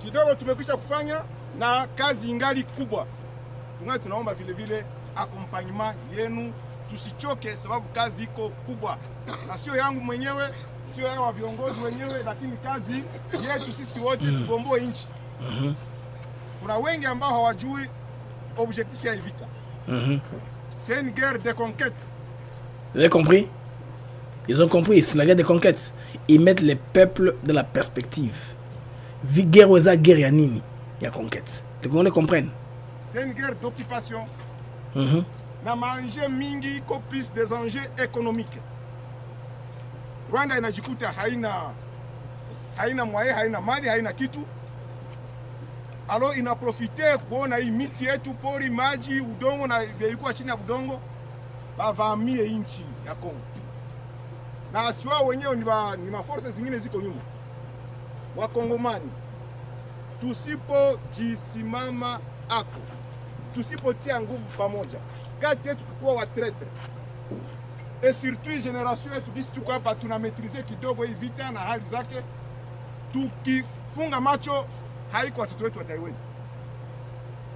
Kidogo tumekwisha kufanya na kazi ingali kubwa. Tunaomba vile vile accompagnement yenu, tusichoke sababu kazi iko kubwa. Na sio yangu mwenyewe, sio ya viongozi wenyewe, lakini kazi yetu sisi wote tugomboe nchi. Kuna wengi ambao hawajui objectif ya vita. C'est une guerre de conquête. Vous avez compris? Ils ont compris, c'est la guerre de conquête. Ils mettent les peuples dans la perspective. Guerre ou guerre yanini, il y a conquête. Les Congolais comprennent. C'est une guerre d'occupation. Na maenjeu mingi ko plus des enjeux économiques. Rwanda inajikuta haina mwaye, haina mali, haina kitu. Alors inaprofite kuona hii miti yetu, pori, maji, udongo na ilikuwa chini ya udongo bavamie nchi ya Kongo. Na asiwa wenyewe ni maforces zingine ziko nyuma. Wakongomani tusipojisimama hapo, tusipotia nguvu pamoja, kati yetu kukuwa watraitre, et surtout generation yetu bisi tuko hapa tuna maîtriser kidogo hii vita na hali zake, tukifunga macho haiko watoto wetu wataiweza.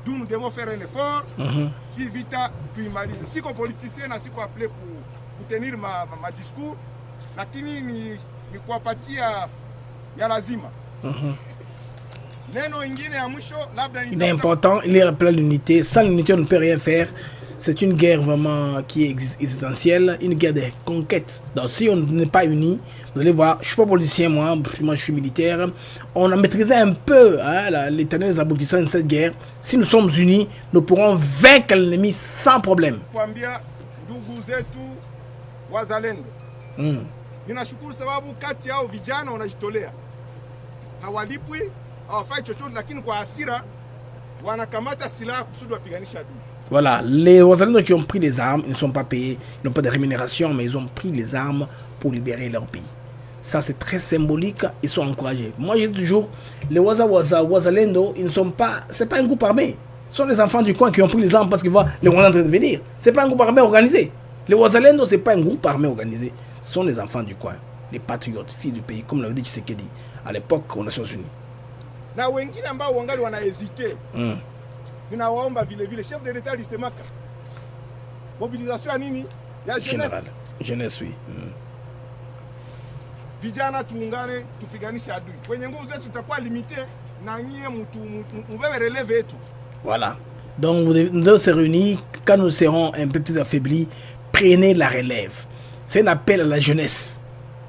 Donc nous devons faire un effort. Hii vita tuimalize. Siko politicien na siko appelé pour tenir ma discours, lakini ni kuwapatia ya lazima. Neno ingine ya mwisho labda il est important, il est rappelé l'unité. Sans l'unité, on ne peut rien faire. C'est une guerre vraiment qui est existentielle, une guerre de conquête. Donc si on n'est pas unis, vous allez voir, je ne suis pas politicien moi je suis militaire, on a maîtrisé un peu l'éternel aboutissant de cette guerre. Si nous sommes unis, nous pourrons vaincre l'ennemi sans problème. Kuambia ndugu zetu wazalendo. Ninashukuru sababu kati yao vijana wanajitolea. Hawalipwi, hawafai chochote, lakini kwa hasira wanakamata silaha kusudi wapiganisha adui. Voilà, les Wazalendo qui ont pris les armes, ils ne sont pas payés, ils n'ont pas de rémunération, mais ils ont pris les armes pour libérer leur pays. Ça, c'est très symbolique, ils sont encouragés. Moi, je dis toujours, les Wazalendo, ils ne sont pas, c'est pas un groupe armé. Ce sont les enfants du coin qui ont pris les armes parce qu'ils voient les Rwandais en train de venir. C'est pas un groupe armé organisé. Les Wazalendo, c'est pas un groupe armé organisé. Ce sont les enfants du coin, les patriotes, fils du pays, comme l'avait dit Tshisekedi à l'époque aux Nations Unies. Na wengine ambao wangali wanahesite. Ninawaomba vile vile chef de l'État alisemaka mobilisation ya nini ya jeunesse. Jeunesse, oui. Vijana tuungane tupiganishe adui. Kwenye nguvu zetu tutakuwa limité na nyie mbebe relève yetu. Voilà. Donc nous devons se réunir quand nous serons un peu plus affaiblis, prenez la relève. C'est un appel à la jeunesse.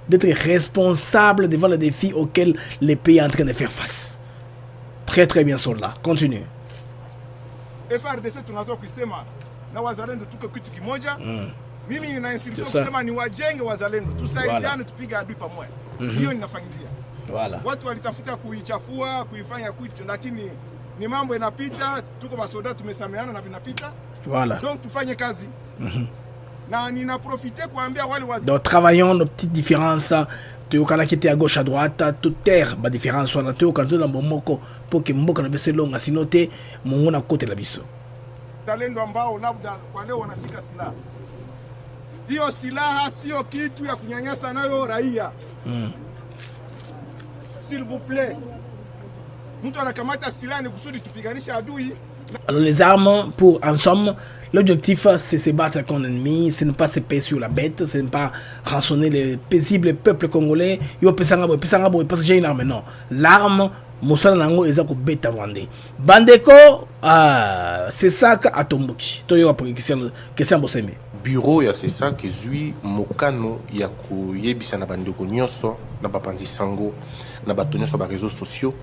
d'être responsable devant les défis auxquels le pays est en train de faire face. Très très bien soldat. Continue. FRDC tunatoka kusema na wazalendo tuko kitu kimoja. Mimi nina instruction kusema ni wajenge wazalendo, tusaidiane tupige adui pamoja. Hiyo ninafanyizia. Voilà. Watu walitafuta kuichafua, kuifanya kitu, lakini ni mambo yanapita, tuko masoda tumesameana na vinapita. Voilà. Donc tufanye kazi. Na nina profiter kuambia wale wazalendo. Donc travaillons nos petites différences. Tu as quitté à gauche à droite, toute terre, ma différence soit tu quand tu dans bomoko pour que mboka na bese longa sinote mungu na kote la biso. Talendo ambao labda kwa leo wanashika silaha. Hiyo silaha sio kitu ya kunyanyasa nayo raia. S'il vous plaît. Mtu anakamata silaha ni kusudi tupiganisha adui. Alors les armes, pour en somme, l'objectif c'est se battre contre l'ennemi, ce n'est pas se payer sur la bête, ce n'est pas rançonner le paisible peuple congolais. Yo pesanga parce que j'ai une arme, non. L'arme, Moussala Nango ezako beta Rwandais. Bandeko, c'est ça à Tomboki. Toyo après question Boseme. Bureau ya c'est ça que zui mokano ya kuyebisa na bandeko nyonso na bapanzi sango na bato nyonso ba réseaux sociaux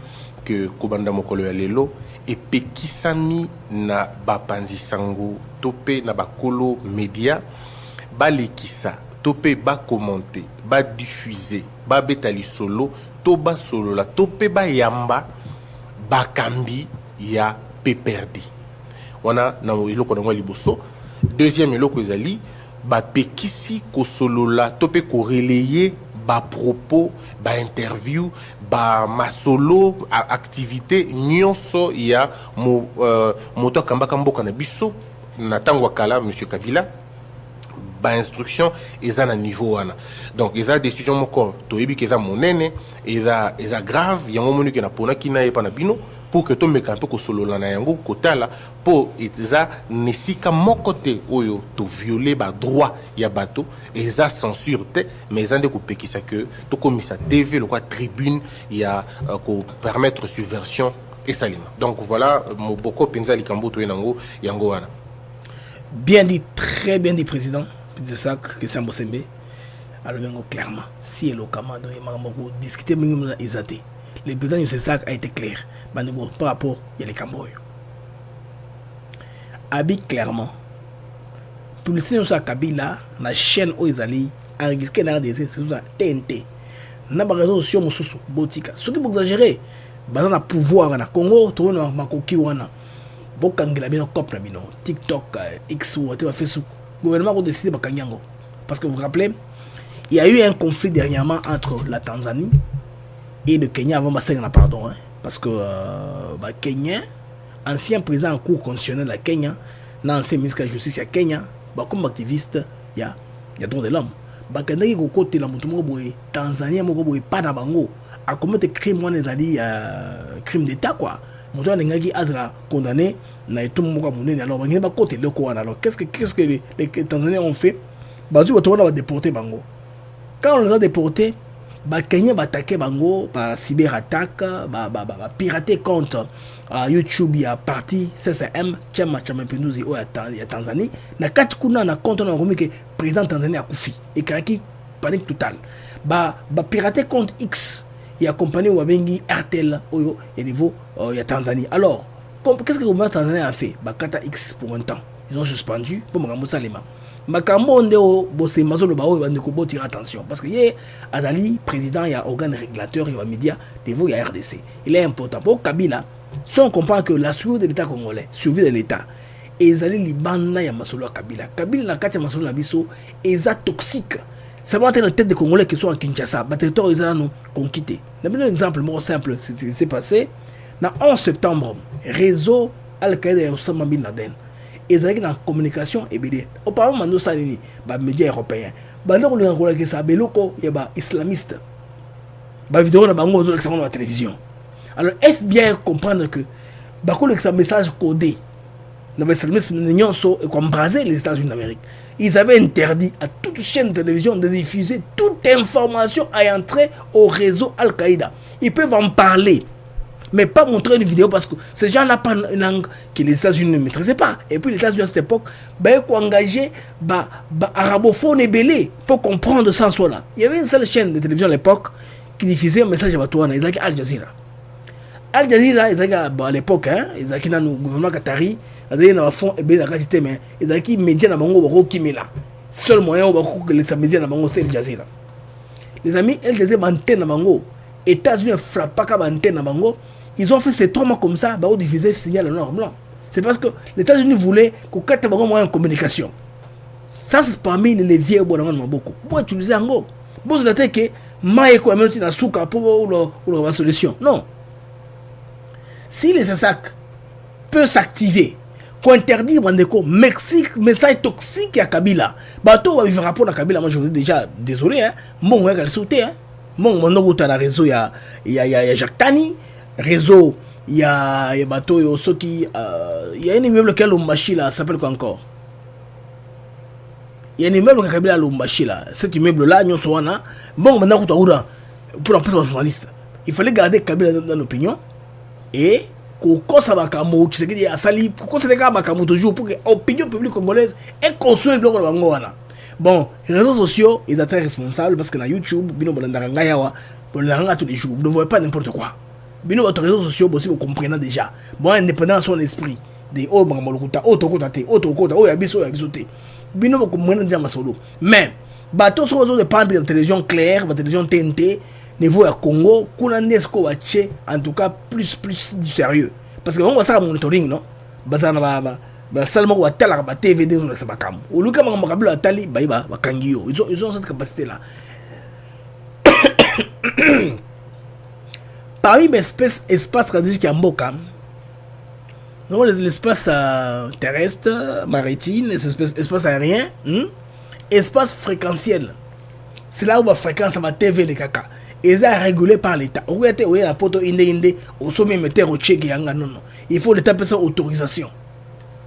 que kobanda mokolo ya lelo epekisami na bapanzi sango tope na bakolo media balekisa tope ba commenter ba diffuser ba betali solo to ba solo la tope ba yamba bakambi ya peperdi wana na iloko na liboso. Deuxième eloko ezali ba pekisi ko solo la tope ko relayer ba propos ba interview ba masolo activité nyonso ya moto kambaka mboka na biso na tango kala monsieur Kabila ba instruction eza na niveau wana. Donc eza décision moko to yebi ke eza monene eza grave yango moni ke na pona kina yepa na bino pour que to meka peu ko solo la na yango kotala po eza nesika moko te oyo to violer ba droit ya bato eza censure te mais eza ndeko pekisa que to komisa TV le quoi tribune ya ko permettre subversion et salima. Donc voilà mo boko penza likambo to yango wana. Bien dit, très bien dit président. C'est ça que c'est un Bosembe. Alors clairement, si le commando est mambo discuter minimum exaté. Le président de ça a été clair. Par rapport à les Camboy. Abi clairement. Publicité sur Kabila, la chaîne Oizali, enregistré dans des TNT. N'a pas raison sur mon sous botika. Ce qui vous exagérer, dans le pouvoir na Congo, tout le monde makoki wana. Bokangela bino cop na bino. TikTok, X ou Facebook. Le gouvernement a décidé de Bakanyango. Parce que vous vous rappelez, il y a eu un conflit dernièrement entre la Tanzanie et le Kenya avant Bassengana, pardon. Parce que Kenya, ancien président en cour constitutionnelle à Kenya, ancien ministre de la justice à Kenya, comme activiste, il y a droit de l'homme. Bakandaki ko côté la mutumo boy Tanzania moko boy pas na bango a commettre crime wana ezali crime d'état quoi. Mutu ngaki azala condamné na etum moko munene alors bangi ba côté le quoi alors qu'est-ce que les Tanzaniens ont fait? Bazu bato wana ba déporter bango. Quand on les a déportés, Kenya va attaquer bango par cyberattaque, pirater compte YouTube ya parti CCM chama pinduzi o ya Tanzanie na kati kuna na compte na ngomi que président Tanzanie a kufi et kaki panique totale pirater compte X et accompagné ou bengi RTL oyo et niveau ya Tanzanie. Alors qu'est-ce que le gouvernement tanzanien a fait? Kata X pour un temps ils ont suspendu pour makambo salema makambo ndeo bosse mazolo ba oyo bandeko botira attention parce que yé azali président ya organe régulateur et média niveau ya RDC. Il est important pour Kabila si on comprend que la survie de l'état congolais, survie de l'état ezali libanda ya masolo Kabila na kati ya masolo na biso eza toxique. Ça va être la tête des Congolais qui sont à Kinshasa, ba territoire ils ont conquitté. Un exemple more simple, c'est ce qui s'est passé le 11 septembre, réseau Al-Qaïda et Osama Bin Laden. Ils ont une communication et bien auparavant nous salini ba médias européens. Ba non le Angola que ça beloko ya ba islamiste. Ba vidéo na bango sur la télévision. Alors FBI comprendre que ba ko le message codé. Les islamistes nyonso et comme braser les États-Unis d'Amérique. Ils avaient interdit à toute chaîne de télévision de diffuser toute information à entrer au réseau Al-Qaïda. Ils peuvent en parler. Mais pas montrer une vidéo parce que ces gens n'ont pas une langue que les États-Unis ne maîtrisaient pas. Et puis les États-Unis à cette époque, ils ont engagé arabophone et belé pour comprendre ça en soi là. Il y avait une seule chaîne de télévision à l'époque qui diffusait un message à Batouana, ils avaient Al Jazeera. Al Jazeera, ils avaient à l'époque, ils avaient dans le gouvernement qatari, ils avaient dans le fond et bien la quantité, mais ils avaient qui médias dans le Bango qui met là. Seul moyen où les médias dans le Bango, c'est Al Jazeera. Les amis, Al Jazeera antenne dans le Bango. États-Unis frappent pas comme antenne dans le Bango. Ils ont fait ces 3 mois comme ça, ils ont diffusé le signal en noir blanc. C'est parce que les États-Unis voulaient que quand tu as un moyen de communication, ça c'est parmi les leviers où on a beaucoup. Pour utiliser en gros. Vous avez dit que Maïko a mis une souka pour la solution. Non. Si les SAC peuvent s'activer pour interdire Mexique, message toxique à Kabila, bateau va vivre rapport à Kabila. Moi je vous dis déjà désolé, bon on va le sauter. Bon on a la réseau, il y a Jacques Tani, réseau, il y a bateau, il y a un immeuble qui est Lumbashi là, ça s'appelle quoi encore? Il y a un immeuble qui est Kabila Lumbashi là, cet immeuble là, nous sommes là. Bon maintenant pour remplacer les journalistes, il fallait garder Kabila dans l'opinion. Et qu'on s'en camou, qui se dit à Sali, qu'on se décale à Camou toujours pour que l'opinion publique congolaise ait construit le bloc de Bangoana. Bon, les réseaux sociaux, ils sont très responsables parce que dans YouTube, Bino Bandangayawa, tous les jours, vous ne voyez pas n'importe quoi. Bino, votre réseaux sociaux, vous comprenez déjà. Bon, indépendant son esprit, des oh, Bangamalukuta, oh, Tokotate, oh, Tokota, oh, Yabisote. Bino, vous comprenez déjà ma solo. Mais, bateau sur réseau de prendre de télévision claire, de télévision TNT, niveau à Congo, Kounanesco Waché, en tout cas plus du sérieux. Parce que on va faire un monitoring, non? Bazana seulement on va telle la TV dans le Sabakam. Ou le cas on va tali, bah Kangio. Ils ont cette capacité là. Parmi les espaces stratégiques à Mboka, l'espace terrestre, maritime, l'espace aérien, espace fréquentiel. C'est là où la fréquence va TV les caca. Et ça est régulé par l'État. Où est la poto inde au sommet mettre au tchèque yanga non. Il faut l'État payer autorisation.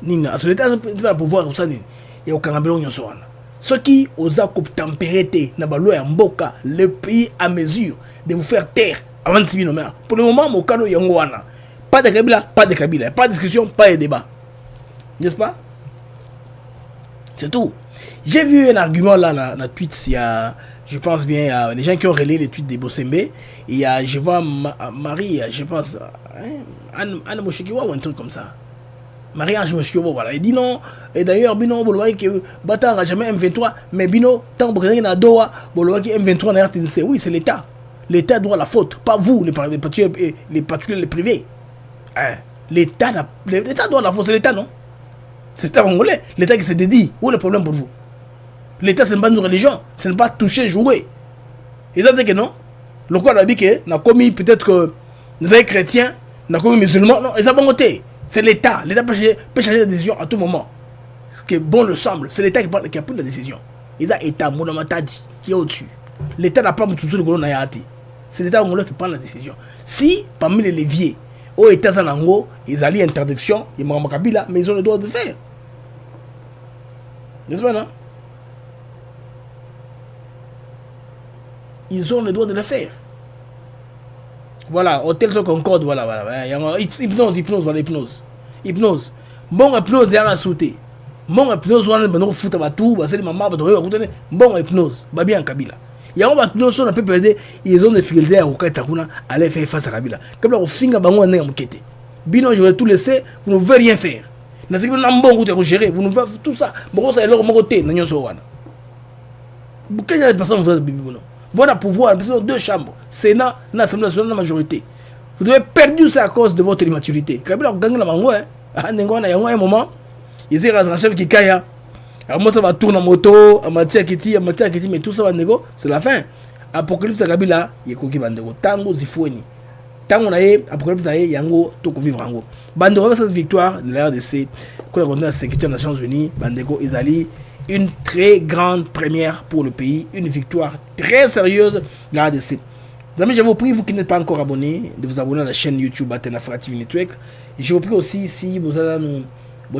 Nina, à ce l'État va pouvoir ça il y a aucun ambulance yon soana. Ce qui osa coupe tempérité na balo ya mboka le pays à mesure de vous faire taire avant de subir nos mères. Pour le moment mon kano yangwana. Pas de Kabila, pas de discussion, pas de débat. N'est-ce pas? C'est tout. J'ai vu un argument là, la tweet, il y a, je pense bien, il y a les gens qui ont relayé les tweets de Bossembe. Il y a, je vois Marie, je pense, Anne Moshikiwa ou un truc comme ça. Marie-Ange Moshikiwa, voilà. Il dit non, et d'ailleurs, Bino, vous voyez que Bata n'a jamais M23, mais Bino, tant que vous avez un Doha, vous voyez que M23 n'a rien dit. Oui, c'est l'État. L'État doit la faute, pas vous, les particuliers, les privés. L'État doit la faute, c'est l'État, non? C'est l'État congolais, l'État qui se dédie. Où est le problème pour vous? L'État, ce n'est pas une religion, ce n'est pas toucher, jouer. Ils ont dit que non. Le quoi a dit que, n'a commis peut-être que nous sommes chrétiens, n'a commis musulmans, non, ils ont bon côté. C'est l'État. L'État peut changer de décision à tout moment. Ce qui est bon le semble, c'est l'État qui a pris la décision. Ils ont État, Monomatadi, qui est au-dessus. L'État n'a pas tout le monde Nayati. C'est l'État congolais qui prend la décision. Si, parmi les leviers, aux États-Unis, ils allaient interdiction, ils m'ont Kabila, mais ils ont le droit de faire. N'est-ce pas, non? Ils ont le droit de le faire. Voilà, hôtel sur Concorde, voilà. Hypnose, voilà, hypnose. Bon, hypnose, il y a la sauté. Bon, hypnose, on va fout à tout, c'est les mamans, bon, hypnose, va bien Kabila. Il y a un hypnose, on peut perdre, ils ont des difficultés à Okatakuna, aller faire face à Kabila. Comme là, on finit à Bango, on est en quête. Bino, je vais tout laisser, vous ne pouvez rien faire. Vous ne gérer, vous ne faites tout ça. Bon, ça est leur côté, nous sommes. Quelle personne vous avez besoin? Bon, à pouvoir, deux chambres, Sénat, l'Assemblée nationale, la majorité. Vous avez perdu ça à cause de votre immaturité. Kabila a gagné la mango, hein. À un moment, ils étaient en chef qui caille. Alors moi, ça va tourner en moto, en matière qui mais tout ça va négo, c'est la fin. Apocalypse à Kabila, il y a coquille bandego. Tango Zifoueni. Tango nae, apocalypse nae, yango, toko vivre en gros. Bandego, cette victoire de la RDC, qu'on a rendu à la sécurité des Nations Unies, Bandego, Isali. Une très grande première pour le pays, une victoire très sérieuse de la RDC. Les amis, je vous prie, vous qui n'êtes pas encore abonnés, de vous abonner à la chaîne YouTube Atenafra TV Network. Je vous prie aussi, si vous allez nous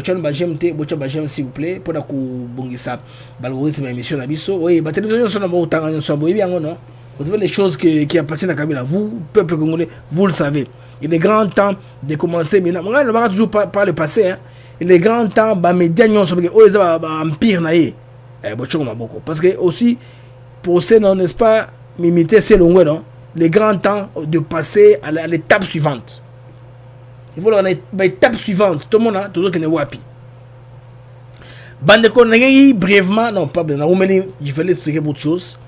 j'aime s'il vous plaît, pour que ça l'algorithme émission Nabiso. Oui, la télévision, vous avez les choses qui appartiennent à Kabila. Vous, peuple congolais, vous le savez. Il est grand temps de commencer maintenant. On ne va toujours pas le passé. Hein. Il est grand temps de médias non parce que oh ils ont empire naïe. Parce que aussi pour ça n'est-ce pas m'imiter c'est long non. Il est grand temps de passer à l'étape suivante. Il faut l'étape suivante. Tout le monde a toujours qui n'est wapi. Bande de brièvement non pas bien. Je vais l'expliquer autre chose.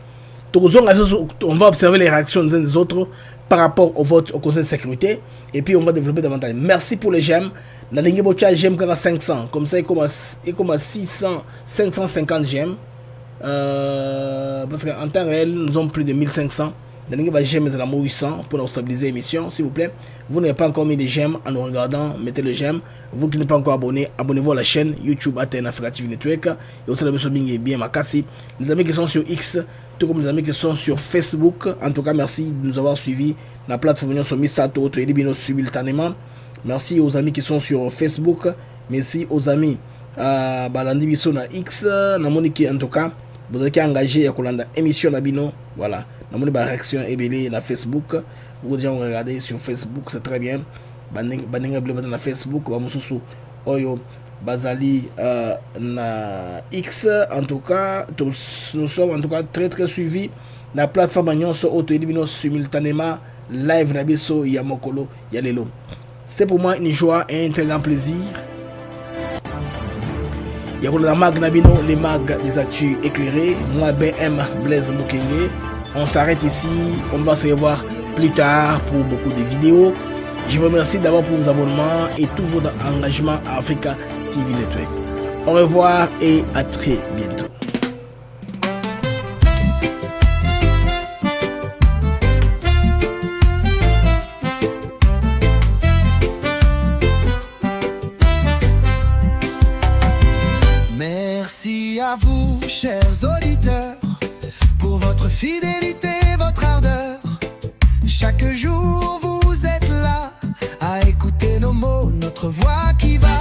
On va observer les réactions des autres par rapport au vote au Conseil de sécurité et puis on va développer davantage. Merci pour les j'aime. La ligne bocha j'aime quand 500 comme ça il commence 550 j'aime parce qu'en temps réel nous avons plus de 1500. La ligne va j'aime à la 800 pour nous stabiliser l'émission s'il vous plaît. Vous n'avez pas encore mis des j'aime en nous regardant, mettez le j'aime. Vous qui n'êtes pas encore abonné, abonnez-vous à la chaîne YouTube ATN Africa TV Network et aussi la version bien Makassi. Les amis qui sont sur X, tout comme les amis qui sont sur Facebook, en tout cas merci de nous avoir suivis. La plateforme sur Misato et Libino simultanément. Merci aux amis qui sont sur Facebook. Merci aux amis Balandi Biso na X, na Monique en tout cas. Vous avez engagé à Kolanda émission Nabino. Voilà. Na Monique réaction et na Facebook. Vous déjà regardez sur Facebook, c'est très bien. Baninga bleu na Facebook, Bamususu Oyo Bazali na X en tout cas nous sommes en tout cas très suivis. La plateforme Nyonso Auto Libino simultanément live Nabiso Yamokolo Yalelo. C'était pour moi une joie et un très grand plaisir. Il y a le mag Nabino, les mags des actus éclairés. Moi BM Blaise Mukenge. On s'arrête ici. On va se revoir plus tard pour beaucoup de vidéos. Je vous remercie d'abord pour vos abonnements et tout votre engagement à Africa TV Network. Au revoir et à très bientôt. Merci à vous, chers auditeurs, pour votre fidélité, votre ardeur. Chaque jour vous êtes là à écouter nos mots, notre voix qui va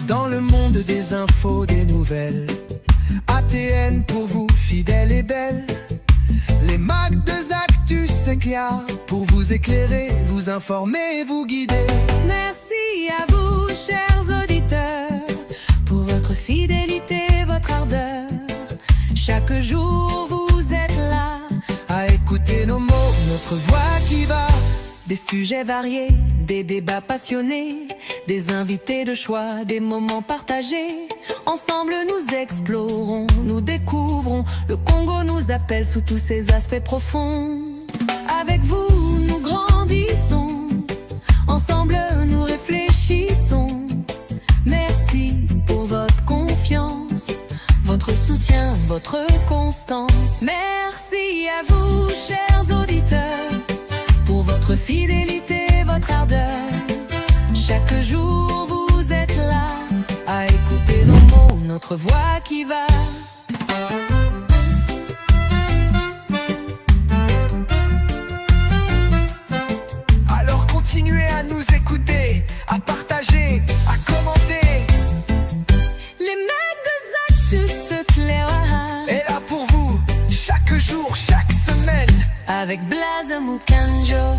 dans le monde des infos, des nouvelles. ATN pour vous, fidèle et belle. Les mags de Actus s'éclairent pour vous éclairer, vous informer, vous guider. Merci à vous, chers auditeurs, pour votre fidélité, votre ardeur. Chaque jour vous êtes là à écouter nos mots, notre voix qui va. Des sujets variés, des débats passionnés, des invités de choix, des moments partagés. Ensemble nous explorons, nous découvrons. Le Congo nous appelle sous tous ses aspects profonds. Avec vous nous grandissons, ensemble nous réfléchissons. Merci pour votre confiance, votre soutien, votre constance. Merci à vous, chers auditeurs, pour votre fidélité, votre ardeur. Chaque jour vous êtes là à écouter nos mots, notre voix qui va. Alors continuez à nous écouter, à partager, à commenter. Les mecs de Actus s'éclairent. Et là pour vous, chaque jour, chaque semaine. Avec Blaise Mukanjo.